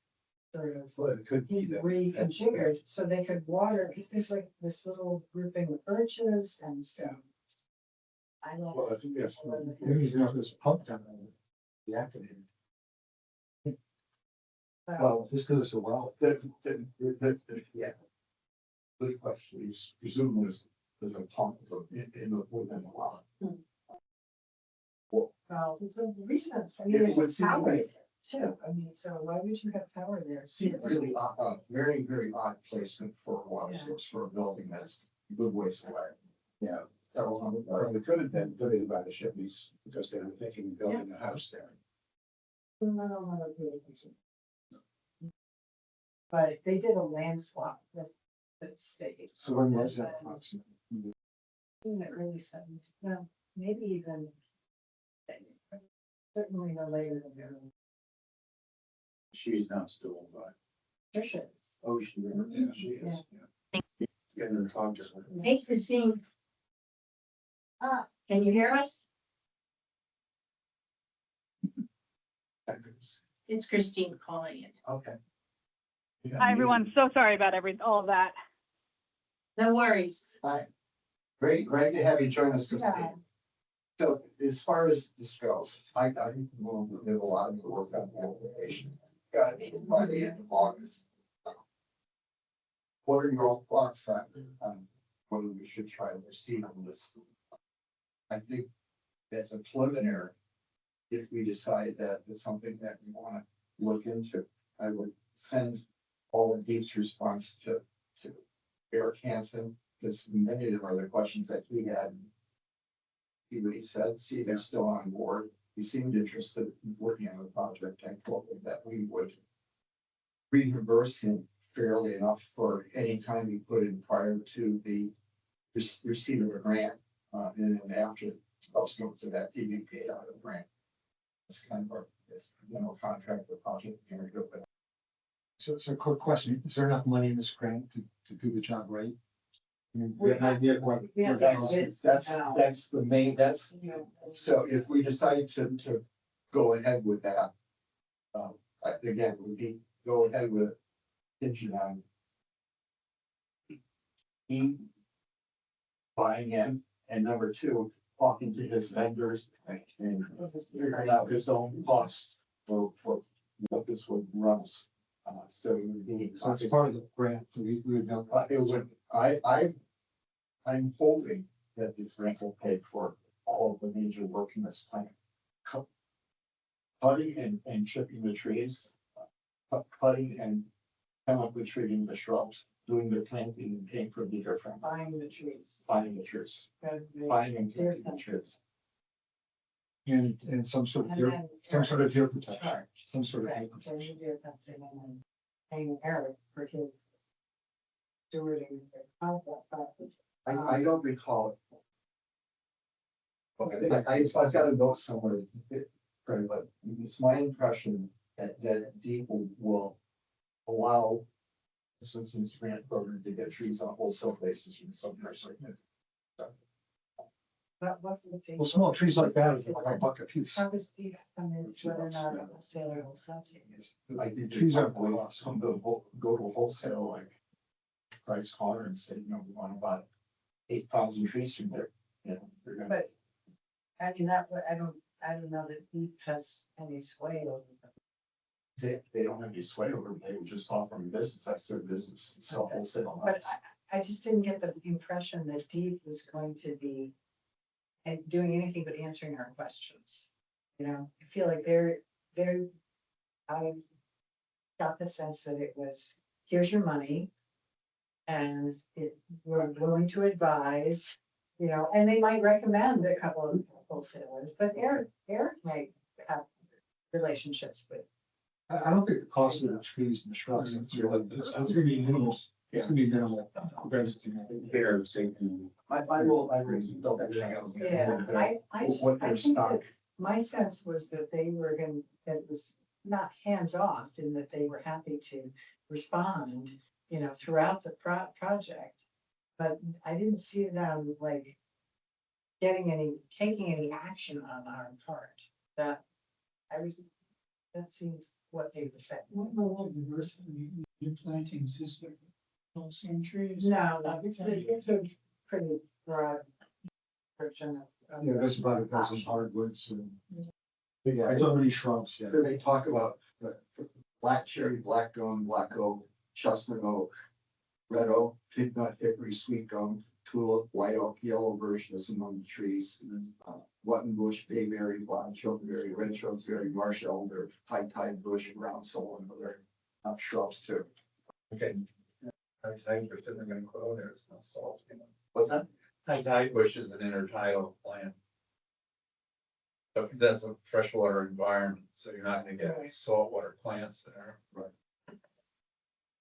sort of Well, it could be that. reconfigured so they could water, because there's like this little grouping of birches and some I Well, lost. I think that's. Maybe he's gonna have this pump down there, deactivated. Well, this goes so well. Yeah. Good question. You presume there's a pump in the, within the lot. Well, it's a recent, I It mean, would there's seem power like- there too, I mean, so why would you have power there? Seems really odd, very, very odd placement for a water Yeah. source for a building that's a good ways away. Yeah. Several hundred Or yards. it could have been donated by the Shipleys because they were thinking of building a house there. But they did a land swap with the state. So when was that And approximately? in the early seventies, well, maybe even. Certainly no later than there. She's not still alive. Trisha is. Oh, she. Yeah, she is. Yeah. Getting her talk just. Hey, Christine. Can you hear us? It's Christine calling in. Okay. Hi, everyone. So sorry about all of that. No worries. Hi. Great to have you join us, Yeah. Christine. So as far as this goes, I think we'll do a lot of the work on the application. Got to meet by the end of August. What are your thoughts on whether we should try to proceed on this? I think that's a preliminary. If we decide that it's something that we want to look into, I would send all of Deep's response to Eric Hansen, because many of them are the questions that he had. He really said, see, they're still on board. He seemed interested in working on the project. I told him that we would reimburse him fairly enough for any time he put in prior to the receipt of a grant, and then after subsequent to that, he be paid out of the grant. It's kind of our, contract with project manager, but So a quick question, is there enough money in this grant to do the job right? I mean, we have an idea of what. Yeah, where that's, it goes. that's the main, that's, You know, so if we decide to go ahead with that, again, we'd be, go ahead with contingent on he buying in, and number two, talking to his vendors and figuring out his own costs for what this would run us. So it would be. So it's part of the grant, so we would know. It would, I'm hoping that this grant will pay for all of the major work in this plant. Cutting and chipping the trees, cutting and chemically treating the shrubs, doing the planting and paying for the different, buying the trees. finding the trees, Gotta be- finding and planting the trees. And some sort of, And deer- then some sort of deer Eric's protection, charge. some sort of. Right, deer so protection. you do fencing and then paying Eric for his stewarding the project. I don't recall it. I've got to go somewhere, but it's my impression that Deep will allow Swenson's grant program to get trees on a wholesale basis from some person. But what would they? Well, small trees like that are like $1 a piece. How does Steve come in whether or not a wholesaler will sell to you? I think Trees aren't probably going some of the go to wholesale like Price Corner and say, we want about 8,000 trees from there. They're gonna, But, I mean, that, I don't know that he has any sway over them. they don't have any sway over it. They would just offer them business. That's their business. to Sell wholesale. But I just didn't get the impression that Deep was going to be and doing anything but answering our questions. You know, I feel like I got the sense that it was, here's your money. And we're willing to advise, and they might recommend a couple of wholesalers, but Eric might have relationships with. I don't think the cost of the trees and the shrubs, it's gonna be minimal. It's gonna be minimal. I will double check. Yeah, What I their think stock. that my sense was that they were that it was not hands off in that they were happy to respond, throughout the project. But I didn't see them like taking any action on our part. That seems what they were saying. What about diversity, new plantings, is there all same trees? No, it's a pretty broad version of Yeah, that's about a dozen hardwoods and Yeah, so many shrubs, yeah. Here they talk about the black cherry, black gum, black oak, chestnut oak, red oak, pig nut, hickory, sweet gum, tulip, white oak, yellow birch is among the trees. Buttonbush, bayberry, black chokeberry, red chokeberry, marsh elder, high tide bush, groundsel, and other shrubs too. Okay. High tide bush isn't gonna grow there, it's not salt. What's that? High tide bush is an intertidal plant. But that's a freshwater environment, so you're not gonna get saltwater plants there. Right.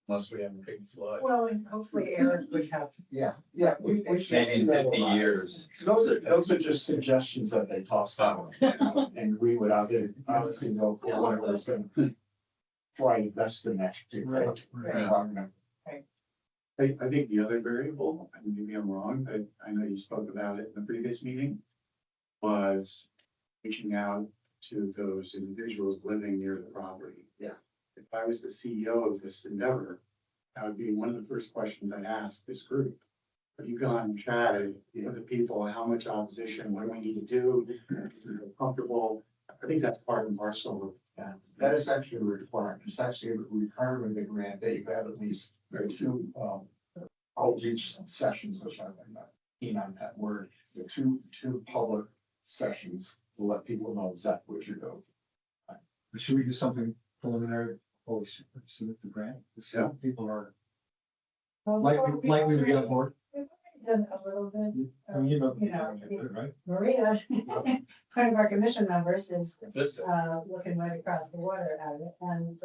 Unless we have a big flood. Well, and hopefully Eric would have, Yeah, we should Maybe in see that 50 a lot. years. Those are just suggestions that they tossed out. And we would obviously know what it was going to try best the next Right. environment. I think the other variable, and maybe I'm wrong, but I know you spoke about it in the previous meeting, was reaching out to those individuals living near the property. Yeah. If I was the CEO of this endeavor, that would be one of the first questions I'd ask this group. Have you gone and chatted with the people, how much opposition, what do we need to do, to feel comfortable? I think that's part and parcel of that. That is actually a requirement. It's actually a requirement of the grant that you have at least two outreach sessions, which I'm not keen on that word. The two public sessions will let people know exactly what you're doing. But should we do something preliminary before we submit the grant? To see if people are likely to get on board. done a little bit. I mean, right? Maria, one of our commission members is, That's it. looking right across the water at it, and,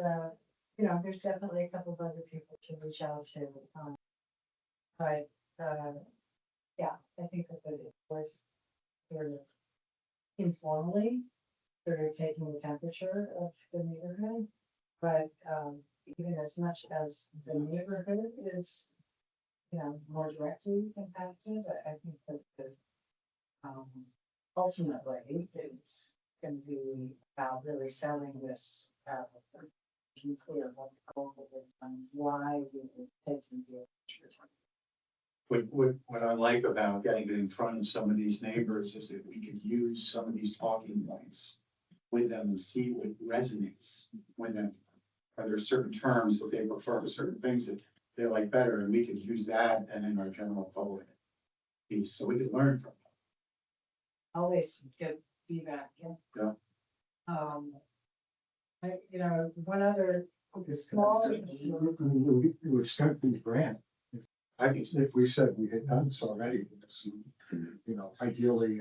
there's definitely a couple of other people to reach out to. But, yeah, I think that it was sort of informally, sort of taking the temperature of the neighborhood. But, even as much as the neighborhood is, more directly impacted, I think that ultimately it's going to be about really selling this, being clear what the goal is and why we would take the deal. What I like about getting it in front of some of these neighbors is that we could use some of these talking points with them and see what resonates with them. Are there certain terms that they prefer, certain things that they like better, and we could use that and in our general public piece, so we could learn from them. Always get feedback, yeah. Yeah. One other small. It would strengthen the grant. I think so. If we said we had done this already, ideally,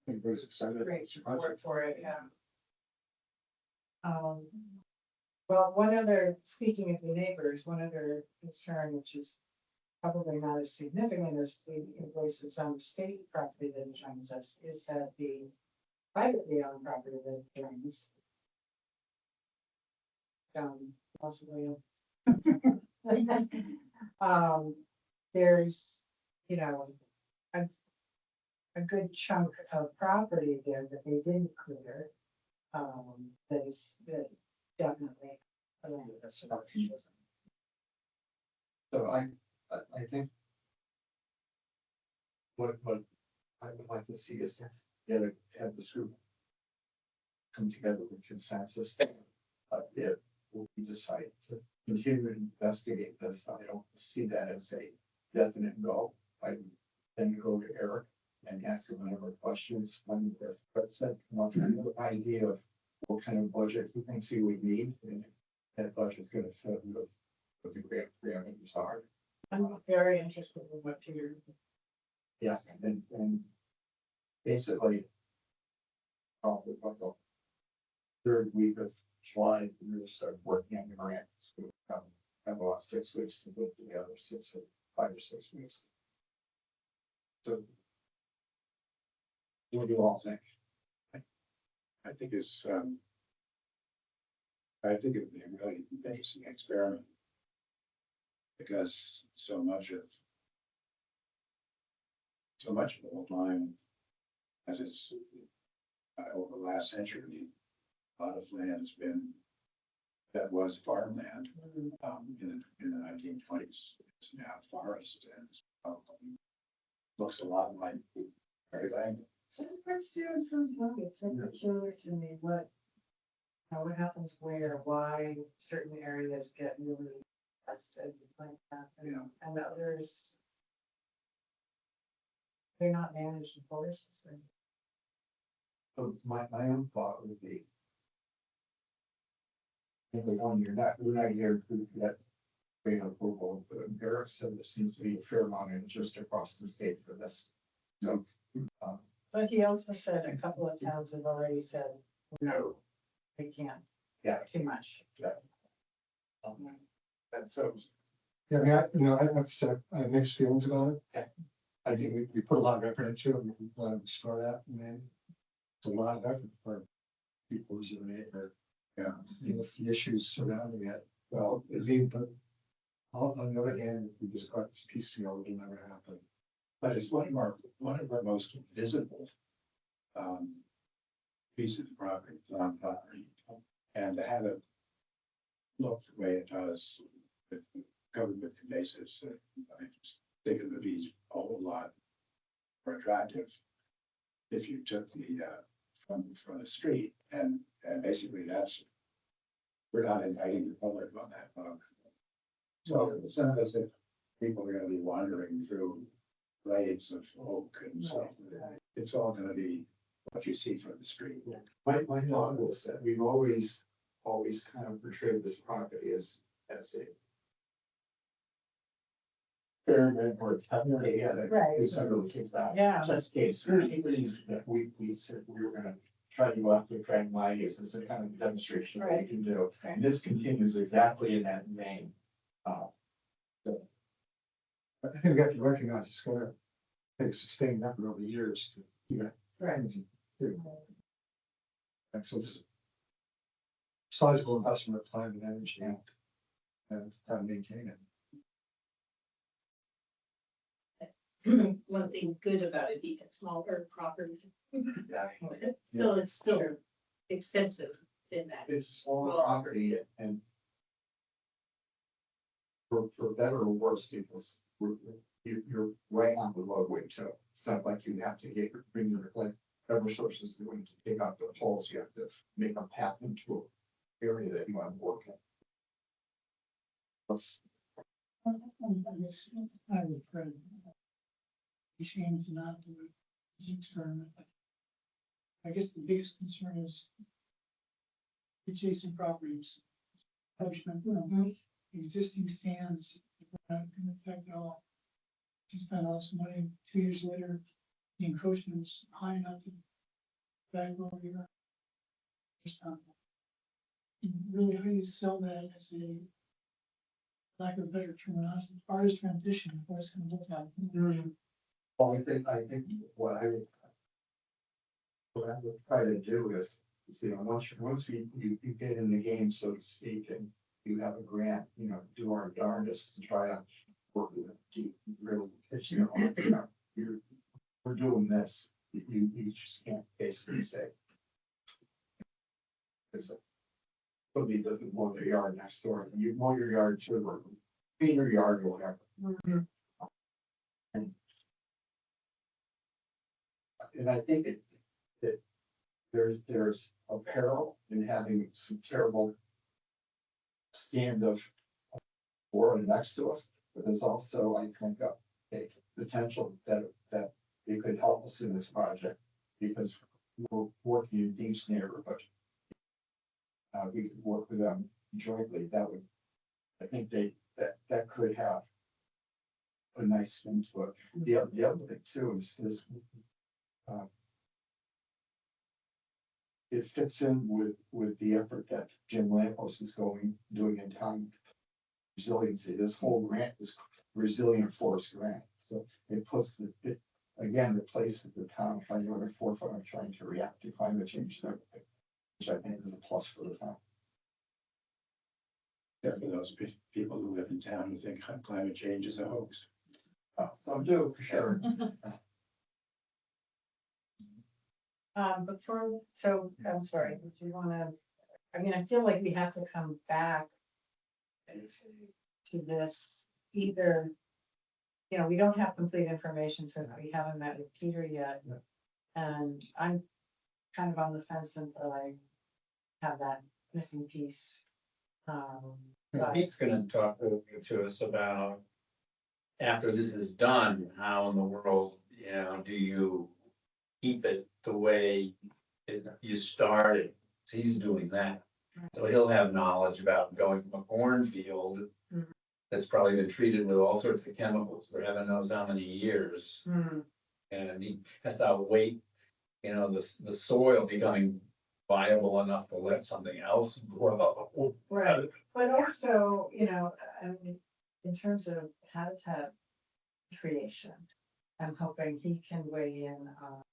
everybody's excited. Great support for it, yeah. Well, speaking of the neighbors, one other concern, which is probably not as significant as the invasives on the state property that joins us, is that the privately owned property that joins. Possibly. There's, a good chunk of property there that they didn't clear. That is definitely. So I think what I would like to see is have this group come together with consensus. If we decide to continue to investigate this, I don't see that as a definite go. I then go to Eric and ask him whatever questions, when the president come up with an idea of what kind of budget he thinks he would need, and that budget's gonna fit with the grant parameters are. I'm very interested in what you're. Yeah, and basically, probably about the third week of July, we're gonna start working on the grants. We have about 6 weeks to put together, 5 or 6 weeks. So, what do you all think? I think it'd be a really interesting experiment. Because so much of old Lyme, as is over the last century, a lot of land has been, that was farmland, in the 1920s. It's now forest, and it's probably looks a lot like Prairie Land. Some parts do and some don't. It's like peculiar to me what happens where, why certain areas get really tested like that. And others, they're not managed in forests. So my own thought would be. Number one, we're not here to get great approval, but Eric said there seems to be a fair amount of interest across the state for this. So, But he also said a couple of towns have already said, no, they can't, yeah, too much. and so, Yeah, I mean, I have to say, I have mixed feelings about it. I think we put a lot of effort into it, we want to start that, and then it's a lot of effort for people who's in it, or, the issues surrounding it. Well, I mean, but on the other hand, if we just got this piecemeal, it'll never happen. but it's one of our most visible pieces of property, on property, and to have it look the way it does, covered with the bases, I just think it would be a whole lot more attractive if you took the from the street, and basically we're not inviting the public on that book. So it's not as if people are gonna be wandering through glades of oak and stuff. It's all gonna be what you see from the street. my thought was that we've always kind of portrayed this property as a. Pyramid or Right. it's not really kicked out. Yeah. Just case, certain things that we said we were gonna try to go after Frank Myers as a kind of demonstration of what you can do. Right. And this continues exactly in that vein. But I think we have to recognize it's gonna take sustained effort over the years to keep it. Right. And so it's sizable investment of time and energy and trying to maintain it. One thing good about it, being a smaller property, Yeah. still, it's still extensive in that. It's a small property and. For better or worse, because you're right on the roadway too. It's not like you have to bring your, like, Eversource is going to take out the poles, you have to make a path into an area that you want to work in. That's, I guess I would pray. Be ashamed to not do it as an experiment. I guess the biggest concern is adjacent properties. Existing stands, not gonna affect it all. Just spent all this money, 2 years later, the encroachment is high enough to back over your. First time. And really, how do you sell that as a, lack of better terminology, artist transition, what it's gonna look like? well, I think what I would try to do is, once you get in the game, so to speak, and you have a grant, do our darndest to try to work with it, to really, it's, we're doing this, you just can't basically say. There's a, somebody doesn't mow their yard next door, you mow your yard too, or clean your yard or whatever. And I think that there's a peril in having some terrible stand of or next to us, but there's also, I think, a potential that it could help us in this project, because we're working in Dean's neighborhood. We could work with them jointly, that would, I think that could have a nice spin to it. The other thing too is it fits in with the effort that Jim Lampos is doing in town resiliency. This whole grant is resilient forest grant. So it puts again, the place of the town trying to the forefront of trying to react to climate change, which I think is a plus for the town. Yeah, for those people who live in town who think climate change is a hoax. Some do, for sure. So I'm sorry, do you wanna, I feel like we have to come back to this either, we don't have complete information since we haven't met with Peter yet. And I'm kind of on the fence until I have that missing piece. But Pete's gonna talk to us about, after this is done, how in the world, you know, do you keep it the way you started? So he's doing that. So he'll have knowledge about going from a cornfield Mhm. that's probably been treated with all sorts of chemicals for heaven knows how many years. hmm, And he has to wait, you know, the soil becoming viable enough to let something else grow. right, but also, I mean, in terms of habitat creation, I'm hoping he can weigh in on.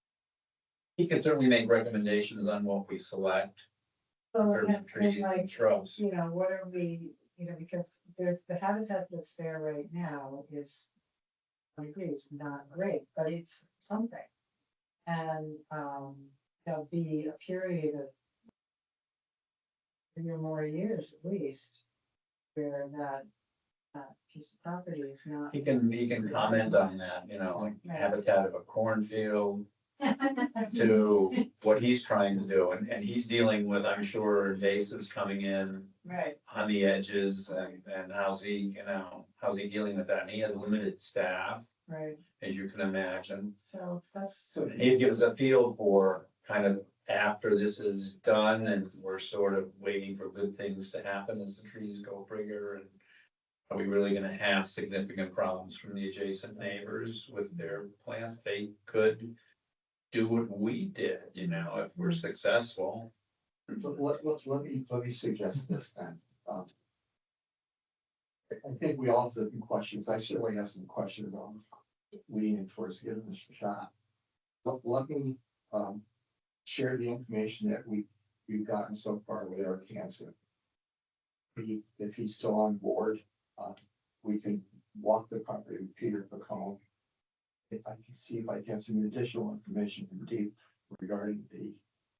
He can certainly make recommendations on what we select, urban trees and shrubs. What are we, because there's the habitat that's there right now is, I agree, it's not great, but it's something. And, there'll be a period of 3 or more years at least, where that piece of property is not. He can comment on that, you know, like habitat of a cornfield to what he's trying to do. And he's dealing with, I'm sure, invasives coming in Right, on the edges and how's he dealing with that? And he has limited staff, right, as you can imagine. so that's. So he'd give us a feel for kind of after this is done and we're sort of waiting for good things to happen as the trees go bigger, and are we really gonna have significant problems from the adjacent neighbors with their plants? They could do what we did, you know, if we're successful. Let me suggest this then. I think we all have some questions. I certainly have some questions on leaning towards giving this a shot. Let me, share the information that we've gotten so far with Eric Hansen. If he's still on board, we can walk the property with Peter Pacone. If I can see if I get some additional information from Dave regarding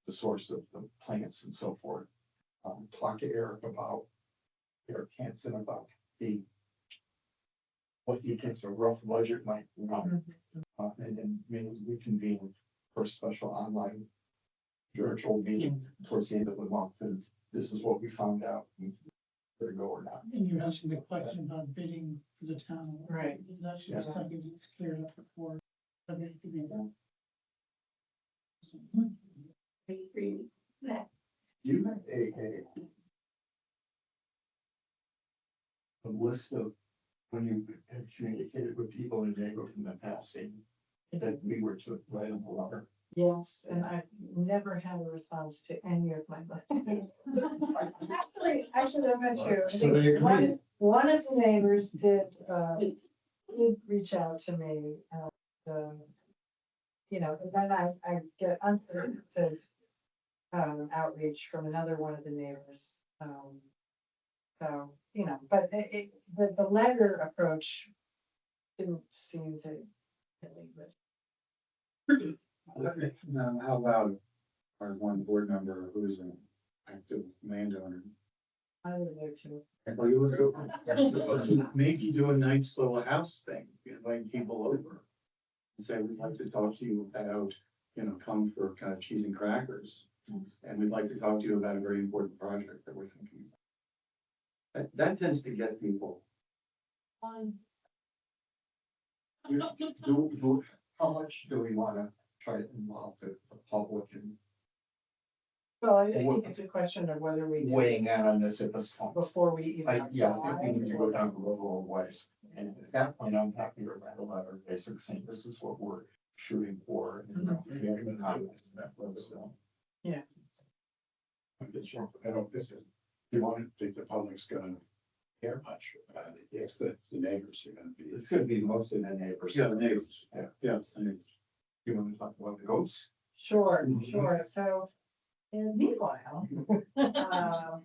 the source of the plants and so forth. Talk to Eric Hansen about what he thinks a rough budget might run. And then maybe we convene for a special online virtual meeting towards the end of the month, and this is what we found out. Whether to go or not. And you answered the question about bidding for the town. Right. That should Yeah. be something that's cleared up before. That it could be done. I agree with that. You have a list of when you have communicated with people in the neighborhood in the past, saying that we were to write them a letter. Yes, and I've never had a response to any of my letters. Actually, I should have met you. I So think they agree. one of the neighbors did reach out to me, and then I get unsolicited outreach from another one of the neighbors. So, but the letter approach didn't seem to really with. How about our one board member who's an active landowner? I would like to. Maybe do a nice little house thing, invite people over. And say, we'd like to talk to you about, come for kind of cheese and crackers. And we'd like to talk to you about a very important project that we're thinking about. That tends to get people. How much do we wanna try to involve the public in Well, I think it's a question of whether we. do it weighing in on this at this point? Before we even. I think we need to go down the road a little ways, and at that point, I'm happy to write a letter, basically saying this is what we're shooting for, and, we have been honest, that was, Yeah. I'm just sure, I don't, you want to think the public's gonna care much about it. Yes, the neighbors are gonna be. it's gonna be mostly the neighbors. Yeah, the neighbors. Yeah, it's the neighbors. You wanna talk about the goats? Sure, sure. So, and meanwhile,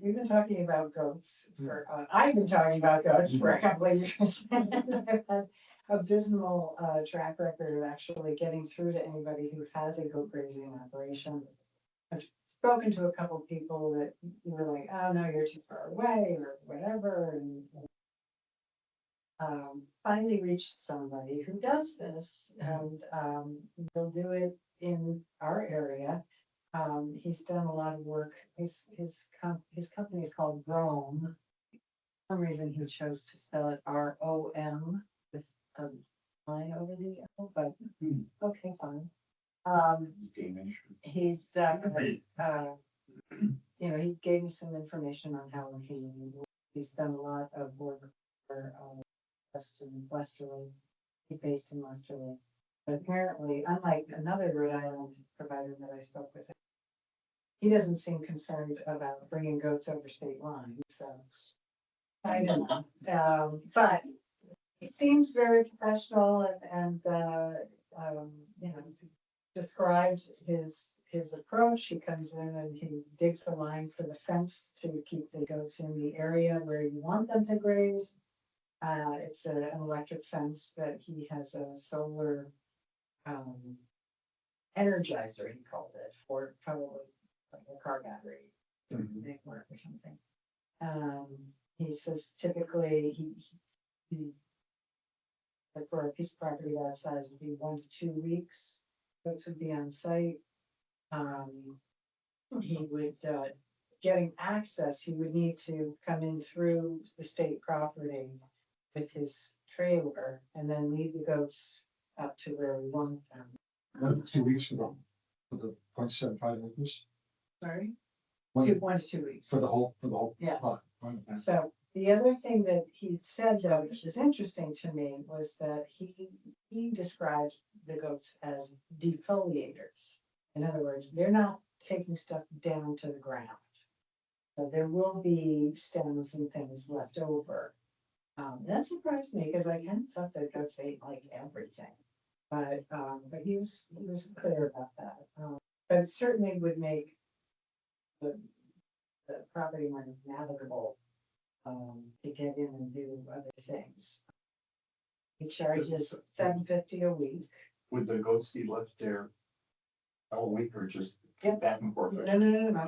we've been talking about goats for, I've been talking about goats for a couple of years. I've had abysmal, track record of actually getting through to anybody who has a goat grazing operation. I've spoken to a couple of people that were like, oh, no, you're too far away or whatever, and finally reached somebody who does this, and they'll do it in our area. He's done a lot of work. His company is called Rome. For some reason he chose to spell it ROM with a line over the O, but okay, fine. Danish. He's, you know, he gave me some information on how he's done a lot of work for, Westerly. He's based in Westerly. But apparently, unlike another Rhode Island provider that I spoke with, he doesn't seem concerned about bringing goats over state lines, so. I don't know, but he seems very professional and, you know, described his approach. He comes in and he digs a line for the fence to keep the goats in the area where you want them to graze. It's an electric fence that he has a solar, energizer, he called it, for probably like a car battery, big work or something. He says typically he like for a piece of property that size would be 1 to 2 weeks. Folks would be on site. He would, getting access, he would need to come in through the state property with his trailer and then lead the goats up to where we want them. 1 to 2 weeks for the 0.75 acres, Sorry? One- 1 to 2 weeks. for the whole Yes. plot. So the other thing that he said though, which is interesting to me, was that he describes the goats as defoliators. In other words, they're not taking stuff down to the ground. So there will be stems and things left over. That surprised me because I kind of thought that goats ate like everything. But he was clear about that. But it certainly would make the property more navigable, to get in and do other things. He charges $7.50 a week. Would the goats be left there all week or just Yep. back and forth? No.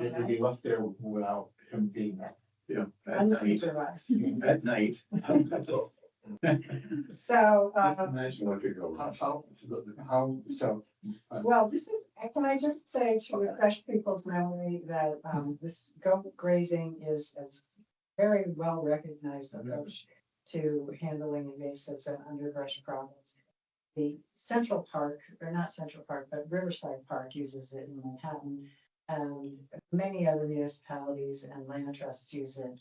It would be left there without him being there. Yeah. At night. Unsupervised. At night. So, Nice one could go. So, well, this is, can I just say to refresh people's memory that, this goat grazing is a very well recognized approach to handling invasives and underbrush problems. The Central Park, or not Central Park, but Riverside Park uses it in Manhattan. And many other municipalities and land trusts use it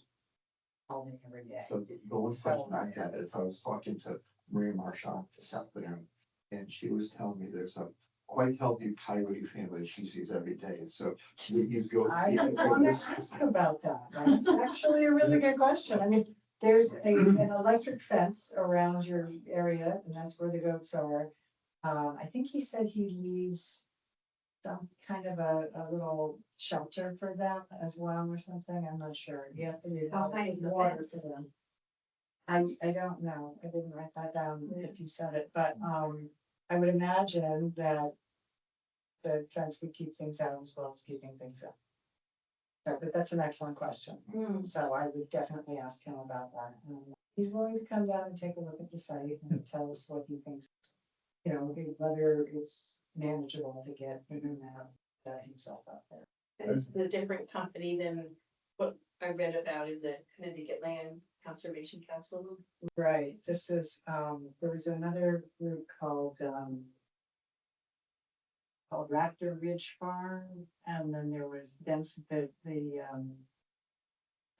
all day, every day. so the one question I had is I was talking to Maria Marchand this afternoon, and she was telling me there's a quite healthy coyote family she sees every day, and so you go. I want to ask about that. That's actually a really good question. I mean, there's an electric fence around your area, and that's where the goats are. I think he said he leaves some kind of a little shelter for them as well or something. I'm not sure. You have to do. How high is the water fence? for them. I don't know. I didn't write that down if you said it, but, I would imagine that the fence would keep things out as well as keeping things up. So, but that's an excellent question. So I would definitely ask him about that. He's willing to come down and take a look at the site and tell us what he thinks, you know, whether it's manageable to get in and out himself out there. It's the different company than what I read about in the Connecticut Land Conservation Council. Right, this is, there was another group called Raptor Ridge Farm, and then there was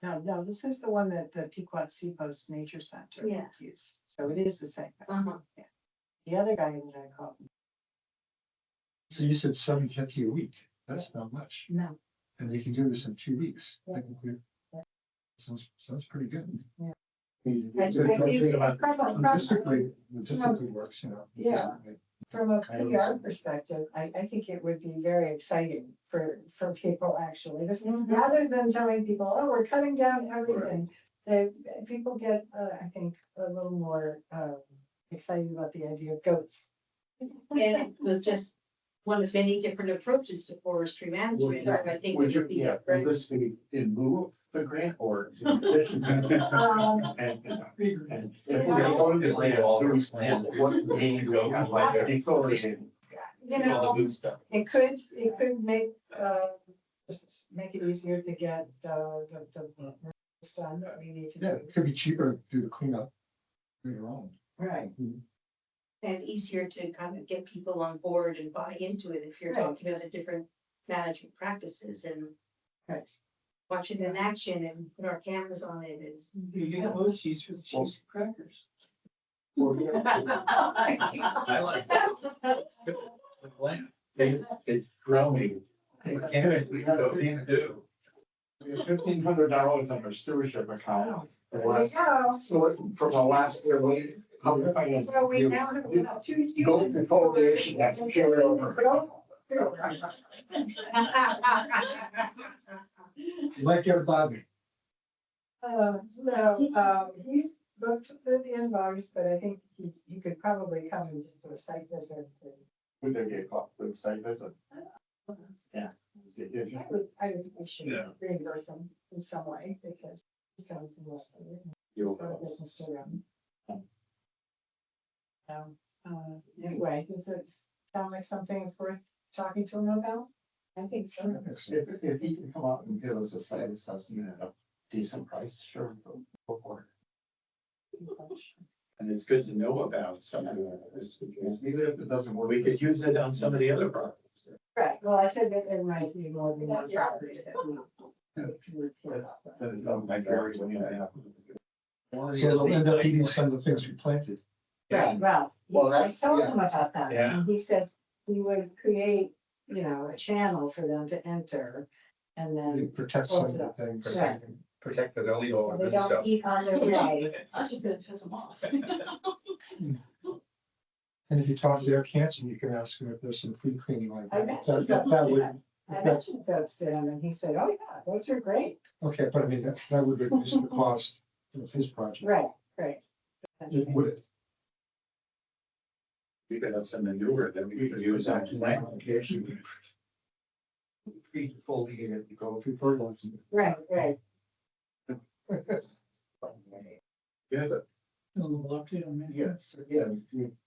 no, this is the one that the Pequot Seapost Nature Center Yeah. used, so it is the same. Uh-huh. Yeah. The other guy that I called, So you said 750 a week, that's not much, no, and they can do this in 2 weeks. Yeah. Sounds pretty good. Logistically works, you know. Yeah. From a PR perspective, I think it would be very exciting for people actually. This, rather than telling people, oh, we're cutting down everything. People get, I think, a little more excited about the idea of goats. And it was just one of many different approaches to forestry management. I think Would it you, would be. yeah, a would this be in lieu of the grant or? in addition? And if we Yeah. go to the Lay all land, our land. what name do we have, like, defoliation? you all the know, good stuff. it could make, just make it easier to get, the done that we need to Yeah, do. it could be cheaper to do the cleanup later on. Right. And easier to kind of get people on board and buy into it if you're Right. talking about the different management practices and Right. watch it in action and put our cameras on it and. You get emojis for the cheese and crackers. I like that. Good plan. It's growing. Can't do. We have $1,500 on our stewardship account. The There you last- go. So from the last year, how the finance. So we now have about two. Go to appropriation, that's a carryover. You might get a body. He's booked through the inbox, but I think he could probably come and just do a site visit. Would there be a cost for the site visit? Yeah. I would, we should Yeah. reimburse him in some way because he's coming from Western. He's You'll- got a business to run. Anyway, does it sound like something it's worth talking to him about? I think so. If he can come out and give us a site assessment at a decent price, sure, go for it. And it's good to know about some of this, because even if it doesn't work, we could use it on some of the other properties. Right, well, I said that it might be more than one property that we. Like Gary, when you have. So they'll end up eating some of the things we planted. Right, well, Well, I that's- told yeah. him about that, Yeah. and he said he would create, you know, a channel for them to enter. And They then protect some of the things. Right. Protect the illegal they good don't stuff. eat on their way. I was just gonna piss them off. And if you talk to Eric Hansen, you can ask him if there's some free cleaning like I that. mentioned That would, I mentioned those to him and he said, oh yeah, those are great. okay, but I mean, that would reduce the cost of his project. Right. Would it? We could have some manure that we could use on plant application. Pre-foliate to go through fertilizer. Right. Yeah, but, A little update on that. yes, yeah,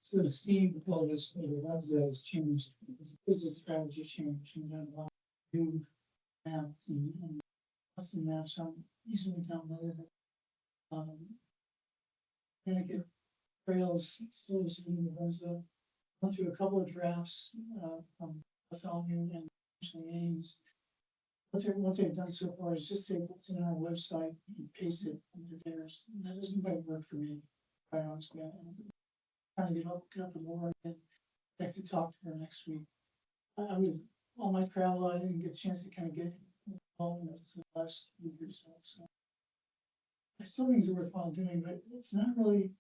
So Steve told us that the website has changed, his business strategy changed, and then a lot of new maps and lots of maps on easily downloaded. Connecticut Trails, still is in the Wednesday. Went through a couple of drafts, from Bartholomew and actually Ames. What they've done so far is just take what's on our website and paste it into theirs, and that doesn't quite work for me, quite honestly. I'm trying to get up with Laura and I could talk to her next week. I would, on my travel, I didn't get a chance to kind of get involved in this the last week or so, so. I still think it's worthwhile doing, but it's not really,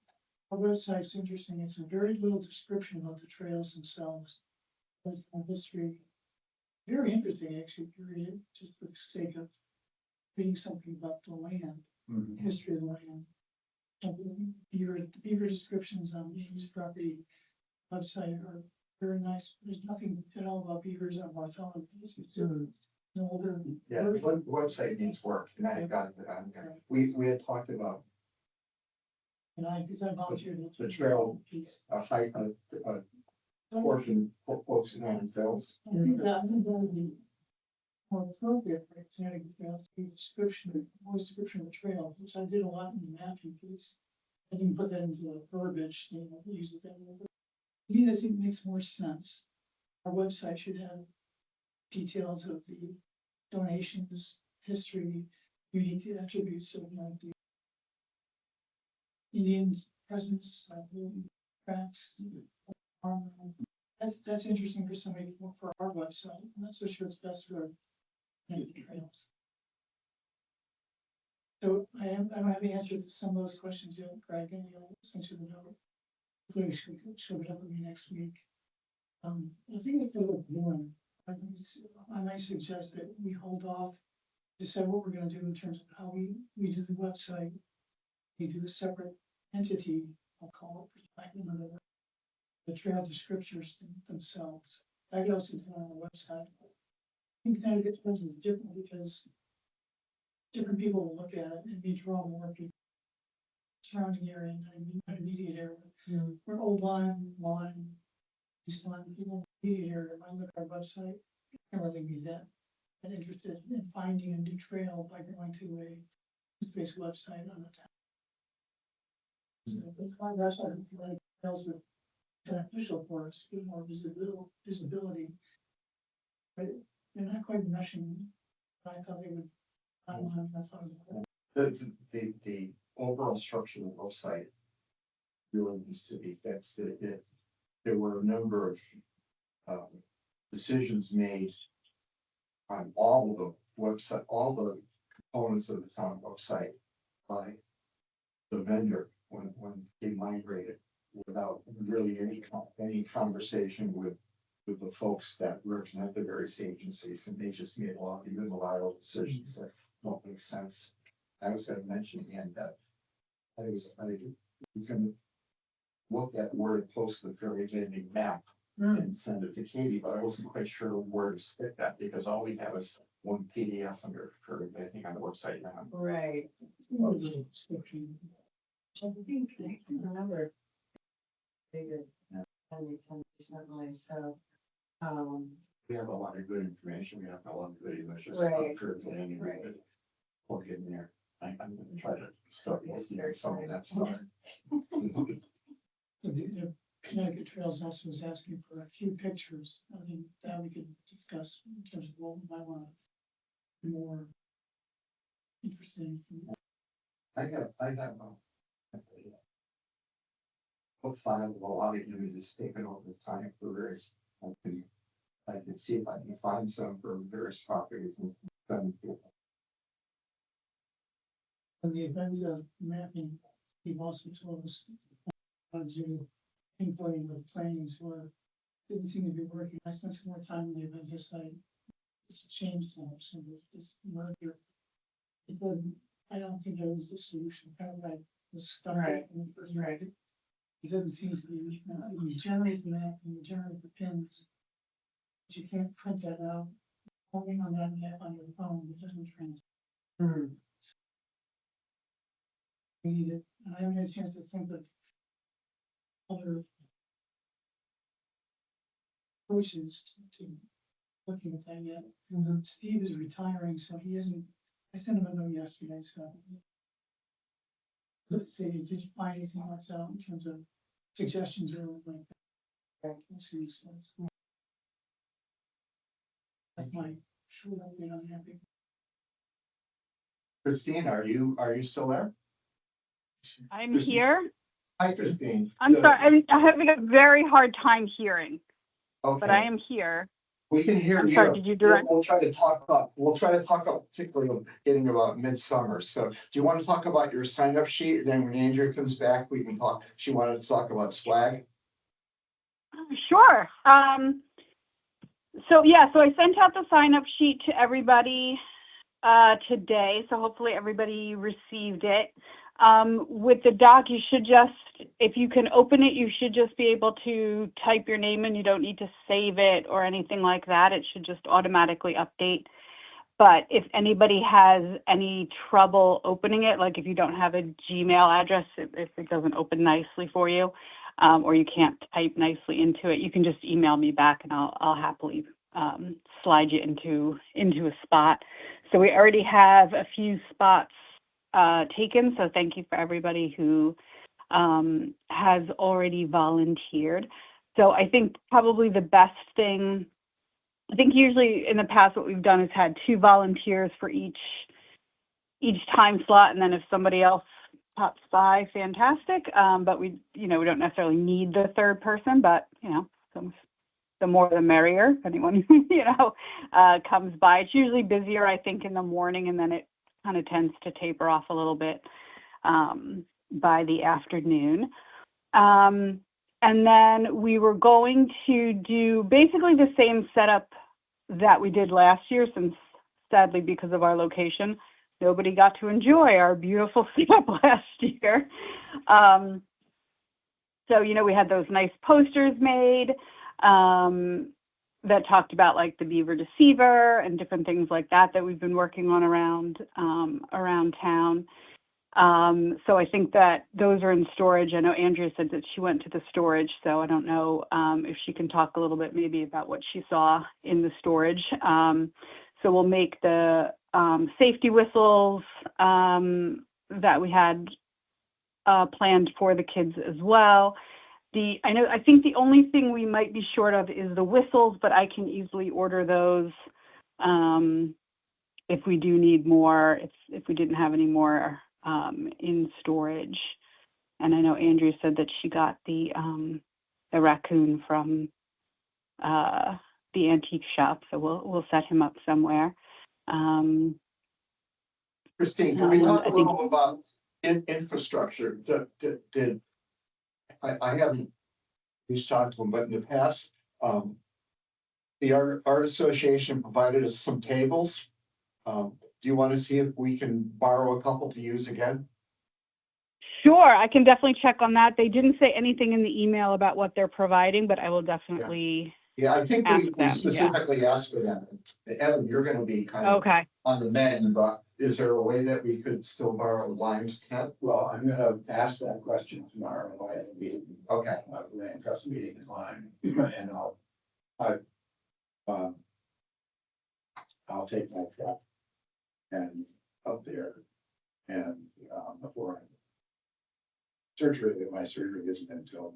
our website's interesting, it's a very little description about the trails themselves. But from history, very interesting, actually, period, just for the sake of reading something about the land, history of the land. Beaver descriptions on Ames property website are very nice. There's nothing at all about beavers on Bartholomew. It's an older yeah, version. website needs work, and I got, we had talked about And because I volunteered. to The trail. Piece. a height, a portion focusing on fills. I think that would be more appropriate for Connecticut Trail, the description, more description of the trail, which I did a lot in the mapping piece. I didn't put that into a verbiage, you know, use it that way. To me, I think it makes more sense. Our website should have details of the donations, history, unique attributes of like the Indian presence, tracks. That's interesting for somebody for our website. I'm not so sure it's best for Connecticut Trails. So I don't have the answer to some of those questions yet, Greg, and you'll send you the note. Hopefully she'll get up with me next week. I think if we're doing, I might suggest that we hold off, decide what we're gonna do in terms of how we do the website. We do a separate entity, I'll call it, like, the trail descriptors themselves. I could also do it on the website. I think Connecticut Trails is different because different people will look at it and we draw more people. Surrounding area and immediate area. Where Old Lyme, Just on people here, if I look at our website, I can't really be that interested in finding a new trail by going to a space website on the town. So that's what like trails with beneficial for us, get more visibility. But they're not quite meshing. I thought they would. I don't know, that's how The overall structure of the website really needs to be fixed. There were a number of decisions made on all of the website, all the components of the town website by the vendor when they migrated without really any conversation with the folks that represent the various agencies, and they just made a lot of unilateral decisions that don't make sense. I was gonna mention again that I think we can look at where to post the very ending map and send it to Katie, but I wasn't quite sure where to stick that because all we have is one PDF under for anything on the website now. Right. description. I think, I can remember. Bigger. Yeah. And we can certainly, so, We have a lot of good information. We have a lot of good images. Right. For the ending, we could plug in there. I'm gonna try to start looking at some of that stuff. The Connecticut Trails also was asking for a few pictures. I think that we could discuss in terms of what we might want to be more interesting. I have a file of a lot of images taken over time for various, I can see if I can find some for various properties and send people. And the events of mapping, Steve also told us to pinpointing the plannings where didn't seem to be working. I spent some more time in the event, just like it's changed some, so this merger. It doesn't, I don't think that was the solution, kind of like was stuck. Right. Right. It doesn't seem to be, you generate the map and you generate the pins. But you can't print that out, holding on that map on your phone, it doesn't translate. We need it, and I haven't had a chance to think of other approaches to looking at that yet. Steve is retiring, so he isn't, I sent him a note yesterday, so. Let's say, did you find anything else out in terms of suggestions or like that? We'll see what he says. That's my short update on mapping. Christine, are you still there? I'm Christine. here. Hi, Christine. I'm Good. sorry, I'm having a very hard time hearing, but I Okay, am here. we can hear I'm you. sorry, did you direct? We'll try to talk about particularly getting about midsummer. So do you want to talk about your sign up sheet? And then when Andrea comes back, we can talk. She wanted to talk about swag. Sure. So I sent out the sign up sheet to everybody today. So hopefully everybody received it. With the doc, you should just, if you can open it, you should just be able to type your name in. You don't need to save it or anything like that. It should just automatically update. But if anybody has any trouble opening it, like if you don't have a Gmail address, if it doesn't open nicely for you, or you can't type nicely into it, you can just email me back and I'll happily slide you into a spot. So we already have a few spots taken. So thank you for everybody who has already volunteered. So I think probably the best thing, I think usually in the past what we've done is had 2 volunteers for each time slot, and then if somebody else pops by, fantastic. But we don't necessarily need the 3rd person, but the more the merrier. If anyone comes by, it's usually busier, I think, in the morning, and then it kind of tends to taper off a little bit by the afternoon. And then we were going to do basically the same setup that we did last year, since sadly, because of our location, nobody got to enjoy our beautiful setup last year. So, we had those nice posters made that talked about like the Beaver Deceiver and different things like that we've been working on around town. So I think that those are in storage. I know Andrea said that she went to the storage, so I don't know if she can talk a little bit maybe about what she saw in the storage. So we'll make the safety whistles that we had planned for the kids as well. I think the only thing we might be short of is the whistles, but I can easily order those if we do need more, if we didn't have any more in storage. And I know Andrea said that she got the raccoon from the antique shop, so we'll set him up somewhere. Christine, can we talk I a think- little about infrastructure? I haven't reached out to them, but in the past, the Art Association provided us some tables. Do you want to see if we can borrow a couple to use again? Sure, I can definitely check on that. They didn't say anything in the email about what they're providing, but I will definitely. Yeah, I think Ask we them, yeah. specifically asked for that. Evan, you're gonna be kind of Okay. on the mend, but is there a way that we could still borrow Lime's tent? Well, I'm gonna ask that question tomorrow, at the meeting, Okay, land trust meeting in line, and I'll take my truck and up there and, before my surgery isn't until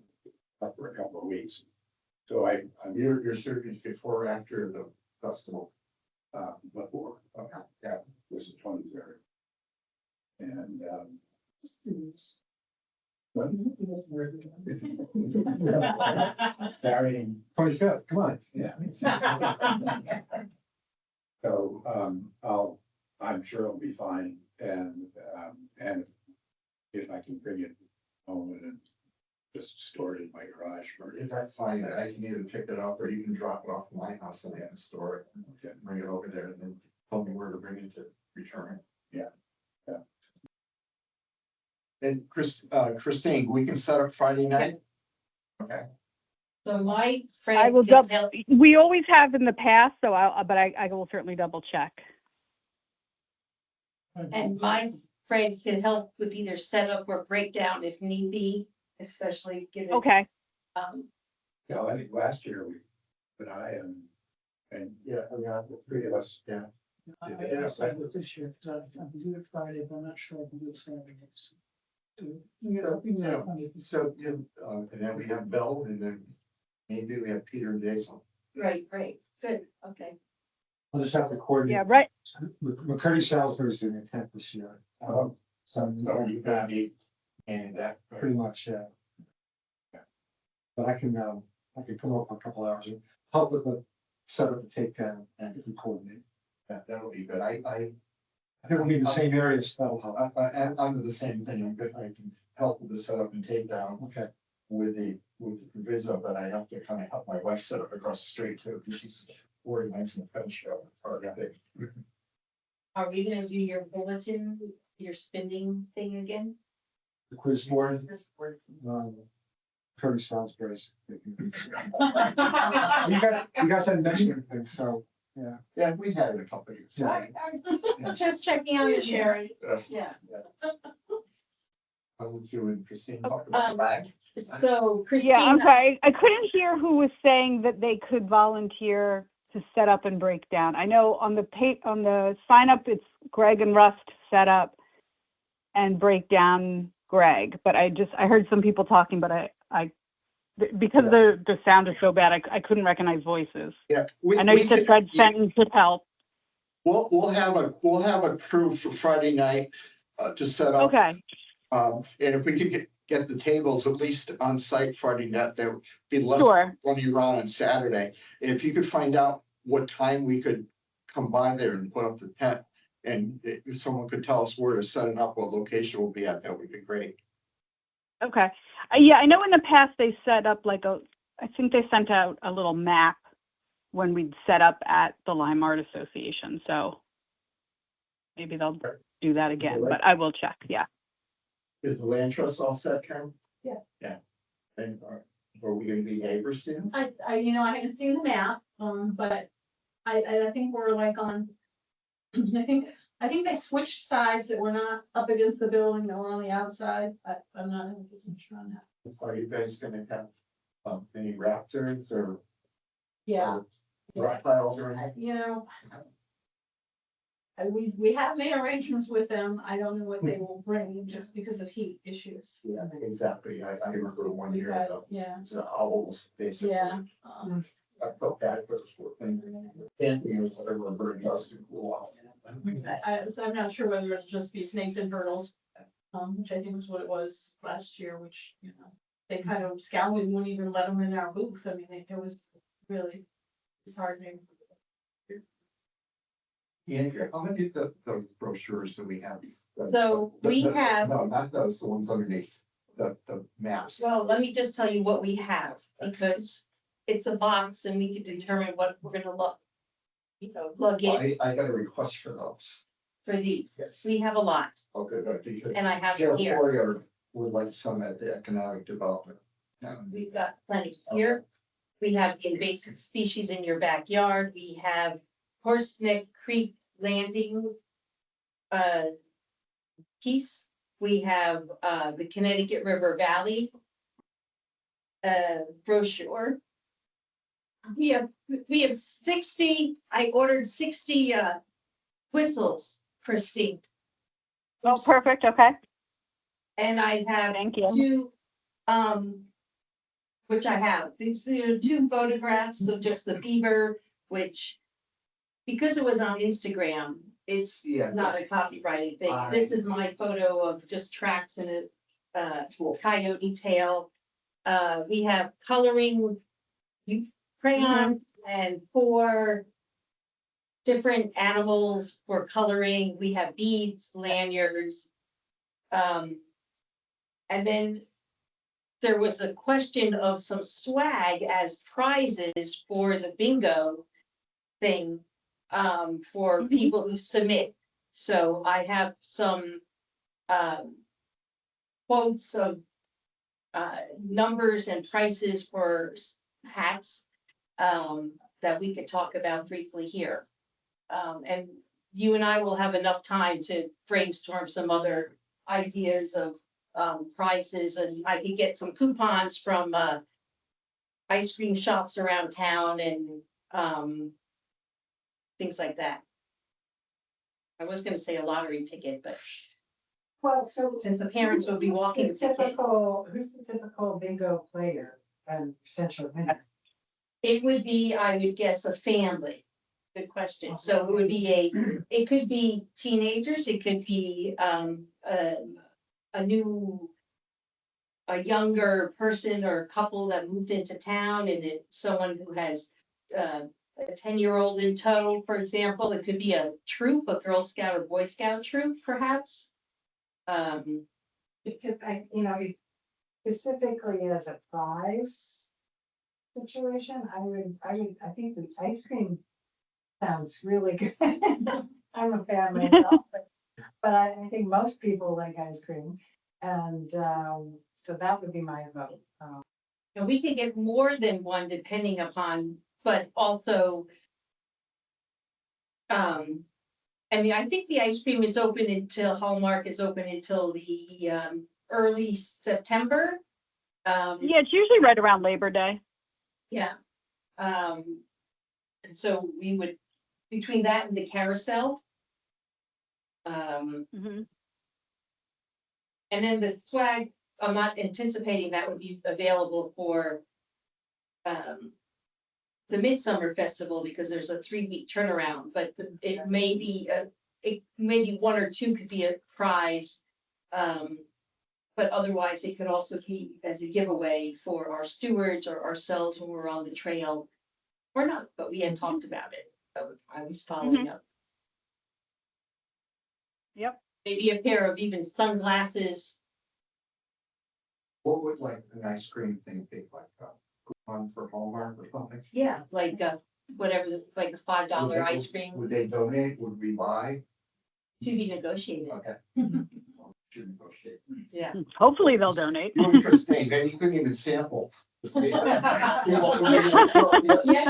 up for a couple of weeks. So I'm your surgery before or after the festival? before, yeah, was the 23rd. And, carrying, 25th, come on. yeah. So, I'm sure it'll be fine, and if I can bring it home and just store it in my garage for. If that's fine, I can either pick it up or you can drop it off at my house and I can store it, Okay. bring it over there and then tell me where to bring it to return it. Yeah, yeah. And Christine, we can set up Friday night? Okay, So my I friend will can help, we always have in the past, so but I will certainly double check. and my friend can help with either setup or breakdown if need be, especially given. Okay, Yeah, I think last year but and yeah, the three of us, yeah. I decided with this year, because I can do it Friday, but I'm not sure I can do it Saturday. So, So, and then we have Bill and then maybe we have Peter and Jason. Right, good, okay. I'll just have to coordinate. yeah, right. McCurdy Salisbury's doing a tent this year. So You got me and that. pretty much, yeah. But I can come up for a couple hours and help with the setup and takedown and if we coordinate. That'll be good. I I think we'll be in the same areas, that'll help. I'm the same thing. I'm good. I can help with the setup and takedown Okay, with the proviso, but I have to kind of help my wife set up across the street too, because she's organizing the fence show. Or I think. Are we gonna do your bulletin, your spending thing again? the quiz board, This work. McCurdy Salisbury's. You guys hadn't mentioned anything, so, yeah. Yeah, we had it a couple of years. Yeah. Just checking on you, Sherry. Yeah. How would you and Christine? So Yeah, Christine, I'm sorry. I couldn't hear who was saying that they could volunteer to set up and break down. I know on the sign up, it's Greg and Russ to set up and break down Greg, but I heard some people talking, but because the sound is so bad, I couldn't recognize voices. Yeah. I know you said Fred Fenton could help. We'll have a crew for Friday night to set up. Okay, And if we could get the tables at least on site Friday night, there would be less sure. running around on Saturday. If you could find out what time we could come by there and put up the tent. And if someone could tell us where to set it up, what location we'll be at, that would be great. Okay. Yeah, I know in the past they set up I think they sent out a little map when we'd set up at the Lyme Art Association. So maybe they'll do that again, but I will check. Yeah. Is the land trust all set, Karen? Yeah. Yeah. And are we gonna be neighbors soon? I haven't seen the map, but I think we're like on, I think I think they switched sides that were not up against the building, they were on the outside. I'm not 100% sure on that. Are you guys gonna have, any raptors or? Yeah. or reptiles or anything? You know. We have made arrangements with them. I don't know what they will bring just because of heat issues. Yeah, exactly. I remember one year But, ago, yeah, it's owls, basically. yeah. I felt bad for this poor thing. Camping or whatever, very dusty, cool off. So I'm not sure whether it'll just be snakes and turtles, which I think was what it was last year, which, you know, they kind of scouted, wouldn't even let them in our booth. I mean, it was really disheartening. Andrea, how many of the brochures do we have? So we have- No, not those, the ones underneath, the maps. Well, let me just tell you what we have, because it's a box and we can determine what we're gonna look. You know, plug in I got a request for those. for these. Yes. We have a lot, Okay, good, because. and I have Sheriff them here. Poirier would like some at the economic development. We've got plenty here. We have invasive species in your backyard. We have Horseneck Creek Landing piece. We have the Connecticut River Valley brochure. We have 60, I ordered 60 whistles, Christine. Oh, perfect, okay, And I have thank you. two, which I have, these are two photographs of just the beaver, which, because it was on Instagram, it's Yeah. not a copyrighted thing. This is my photo of just tracks in a coyote tail. We have coloring crayons and 4 different animals for coloring. We have beads, lanyards. And then there was a question of some swag as prizes for the bingo thing, for people who submit. So I have some, quotes of, numbers and prices for hats, that we could talk about briefly here. And you and I will have enough time to brainstorm some other ideas of prices, and I could get some coupons from ice cream shops around town and things like that. I was gonna say a lottery ticket, but Well, so. since the parents will be walking Who's with the the kids, typical, who's the typical bingo player and potential winner? it would be, I would guess, a family. Good question. So it would be it could be teenagers, it could be a younger person or couple that moved into town, and it's someone who has a 10-year-old in tow, for example. It could be a troop, a Girl Scout or Boy Scout troop, perhaps. Because specifically as a prize situation, I think the ice cream sounds really good. I'm a fan myself, but I think most people like ice cream. And, so that would be my vote. And we can get more than one depending upon, but also. I think the ice cream is open until Hallmark is open until the early September. Yeah, it's usually right around Labor Day. Yeah. And so we would, between that and the carousel. Mhm. And then the swag, I'm not anticipating that would be available for the Midsummer Festival, because there's a 3-week turnaround, but it may be, it maybe 1 or 2 could be a prize. But otherwise, it could also be as a giveaway for our stewards or ourselves when we're on the trail. Or not, but we had talked about it, so I was following up. Yep. Maybe a pair of even sunglasses. What would like an ice cream thing be, like a coupon for Hallmark or something? Yeah, like whatever, like a $5 ice cream Would they donate, would we buy? to be negotiated. Okay. Should negotiate. Yeah. Hopefully they'll donate. Interesting, and you couldn't even sample. Yes,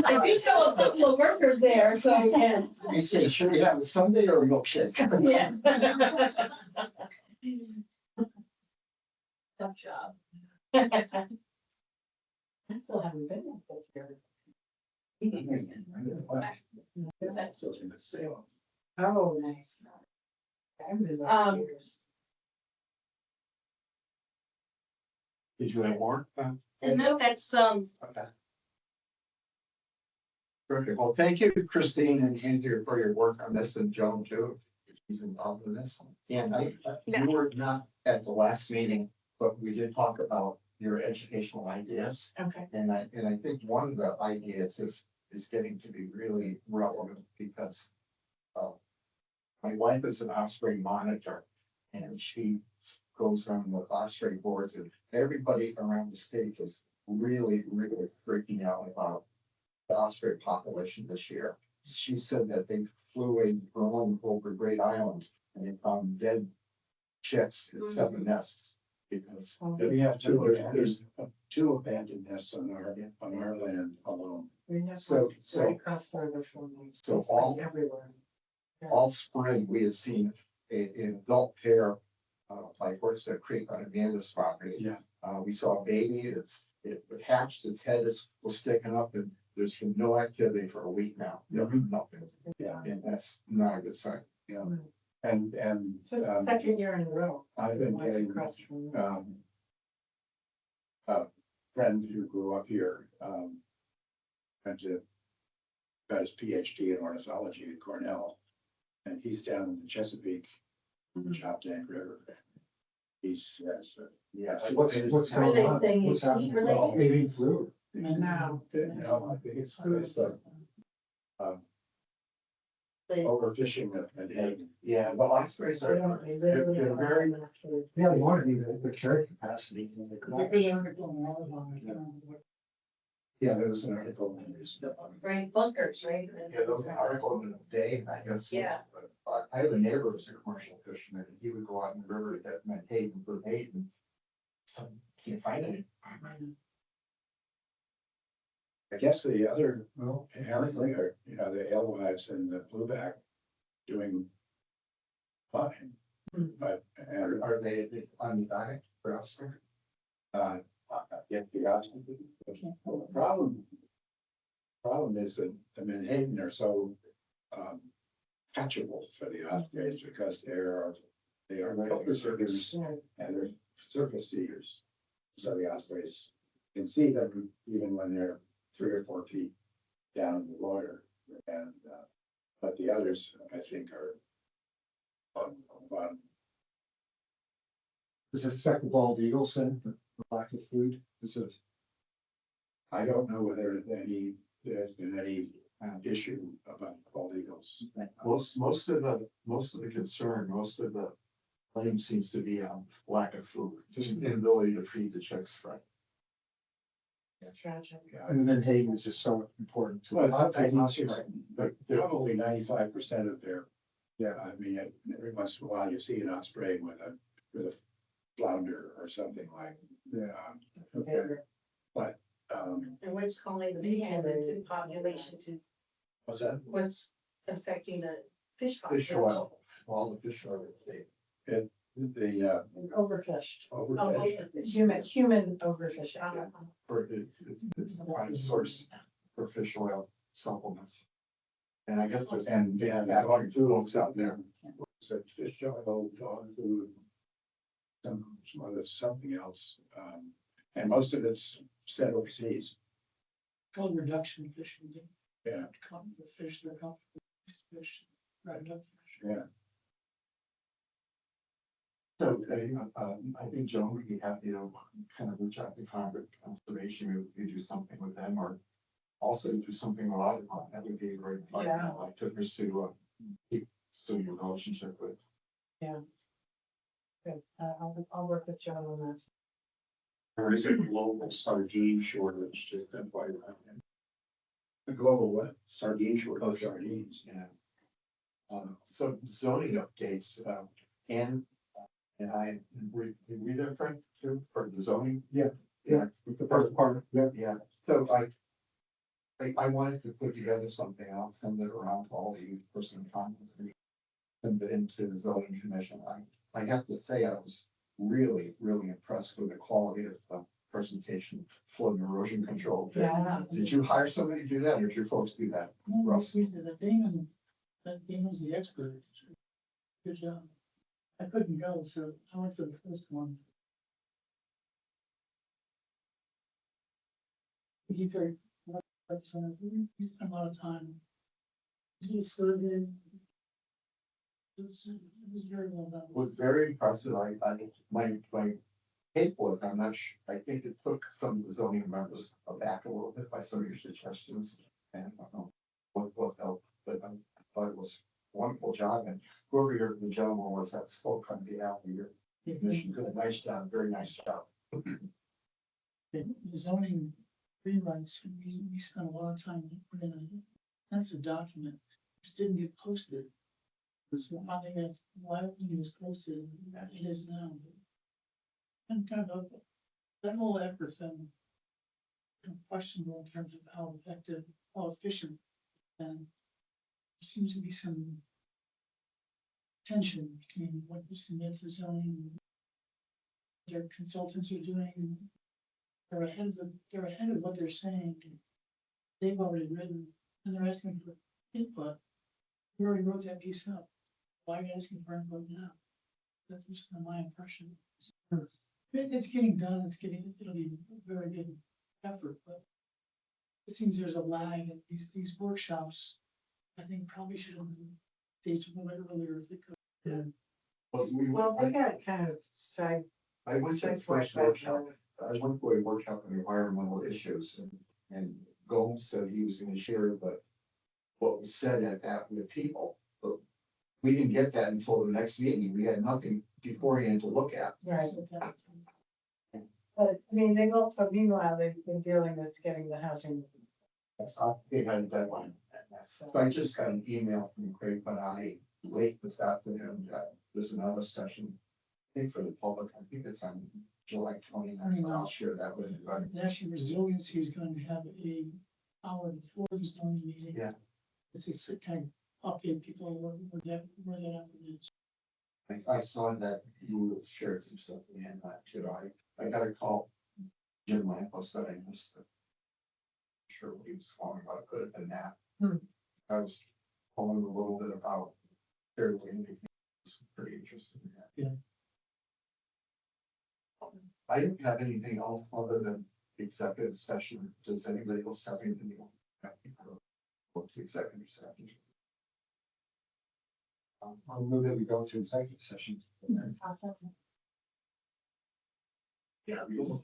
I do saw a couple of workers there, so yes. You say, should we have a Sunday or a milkshake? Yeah. Tough job. I still haven't been there this year. So in the sale. Oh, nice. I've been there Um, for years. Did you have more? And no, that's, Okay. Perfect. Well, thank you, Christine and Andrew, for your work on this, and Joan too. She's involved in this. And you were not at the last meeting, but we did talk about your educational ideas. Okay. And I think one of the ideas is getting to be really relevant because my wife is an Osprey monitor and she goes on the Osprey boards, and everybody around the state is really, really freaking out about the Osprey population this year. She said that they flew a drone over Great Island and they found dead chicks in 7 nests because We have there's two abandoned nests on our land alone. We have So- one so- right across the river from me. so It's like all- everywhere. all spring, we had seen an adult pair, like Horse Creek on Amanda's property. Yeah. We saw a baby, it hatched, its head was sticking up, and there's been no activity for a week now. Nothing. Yeah. And that's not a good sign. Yeah. And, It's the second year in a row. I've been One's getting, across from me. a friend who grew up here, got his PhD in ornithology at Cornell. And he's down in the Chesapeake, Choptank River. He's, Yeah. What's Are going they on? saying What's it's happening? heat related? Avian flu. No. I think it's overfishing and egg. Yeah, but ospreys They are, don't- they literally they're don't very, have enough. Yeah, they want to be the carrying capacity. Yeah, there was an article in this. Right, bunkers, right? yeah, those articles in a day, I guess. Yeah. But I have a neighbor who's a commercial fisherman, and he would go out in the river to get menhaden for bait, and can't find any. I guess the other, Well, apparently, are, the alewives and the blueback doing fine. But, and, Are they on the diet for us? yeah, the problem is that the menhaden are so, catchable for the ospreys because they are surface eaters and they're surface eaters. So the ospreys can see them even when they're 3 or 4 feet down in the water. And, but the others, I think, are on the bottom. does it affect the bald eagles then, the lack of food? Is it? I don't know whether there's been any issue about bald eagles. Most of the concern, most of the blame seems to be on lack of food, just the inability to feed the chicks right. It's tragic. Yeah, And then Hagen is just so important to. Well, it's us. but probably 95% of their, Yeah. I mean, every once in a while you see an osprey with a flounder or something like. Yeah. Okay. But, And what's calling the menhaden population to, what's that? what's affecting the fish Fish population? oil, all the fish oil. The, And overfished. Oh, overfish. overfish. Human overfishing. Uh-huh. For it's a prime source for fish oil supplements. And I guess, and they have that on folks out there. So fish oil, dog food, something else. And most of it's sent overseas. Called reduction fishing. Yeah. The fish, they're called fish, roundup fish. Yeah. So, I think Joan would be happy to kind of reach out to Congress Conservation, maybe do something with them, or also do something with Audubon. That would be a great partner, Yeah. like to pursue keep some relationship with. Good. I'll work with John on that. There is a global sardine shortage, just FYI. The global what? Sardine shortage. Oh, sardines. Yeah. So zoning updates, and I, were we there, Frank, too, for the zoning? Yeah. Yeah, The first part, yeah, yeah, so I wanted to put together something, I'll send it around to all of you for some comments. And send it into the zoning commission. I have to say, I was really, really impressed with the quality of the presentation, flood and erosion control. Yeah. Did you hire somebody to do that, or did your folks do that? No, we did that. Damon's the expert. Good job. I couldn't go, so I went to the first one. He very, we spent a lot of time. He was surveyed. It was very well done. Was very impressive. My take was, I'm not sure, I think it took some of the zoning members aback a little bit by some of your suggestions. And I don't know what helped, but I thought it was a wonderful job. And whoever the gentleman was that spoke on behalf of your commission did a nice job, very nice job. The zoning rewrites, we spent a lot of time putting in, that's a document, which didn't get posted. It's why it was posted, it is now. And kind of, that whole effort then questionable in terms of how effective, how efficient, and there seems to be some tension between what you submit to zoning, their consultants are doing. They're ahead of what they're saying. They've already written, and they're asking for input. We already wrote that piece up. Why are you asking for input now? That's just kind of my impression. It's getting done, it'll be a very good effort, but it seems there's a lag in these workshops. I think probably should have been staged a little bit earlier if they could. Well, they got kind of side. I went to the first workshop, I went for a workshop on environmental issues and Gomes said he was gonna share what was said at that with people. But we didn't get that until the next meeting. We had nothing beforehand to look at. Right. But, I mean, they've also, meanwhile, they've been dealing with getting the housing. They had a deadline. So I just got an email from Craig Benani late this afternoon, that there's another session. I think for the public, I think it's on July 29th. I'll share that with you. And actually, resiliency is going to have a hour before the zoning meeting. Yeah. It's a kind of update people where that is. I saw that you shared some stuff in that too. I got a call. Jim Lampos that I missed it. Sure what he was calling about good than that. I was calling a little bit about fairly pretty interesting. Yeah. I don't have anything else other than executive session. Does anybody else have anything? Go to executive session. I'll move that we go to executive session. Yeah, we will.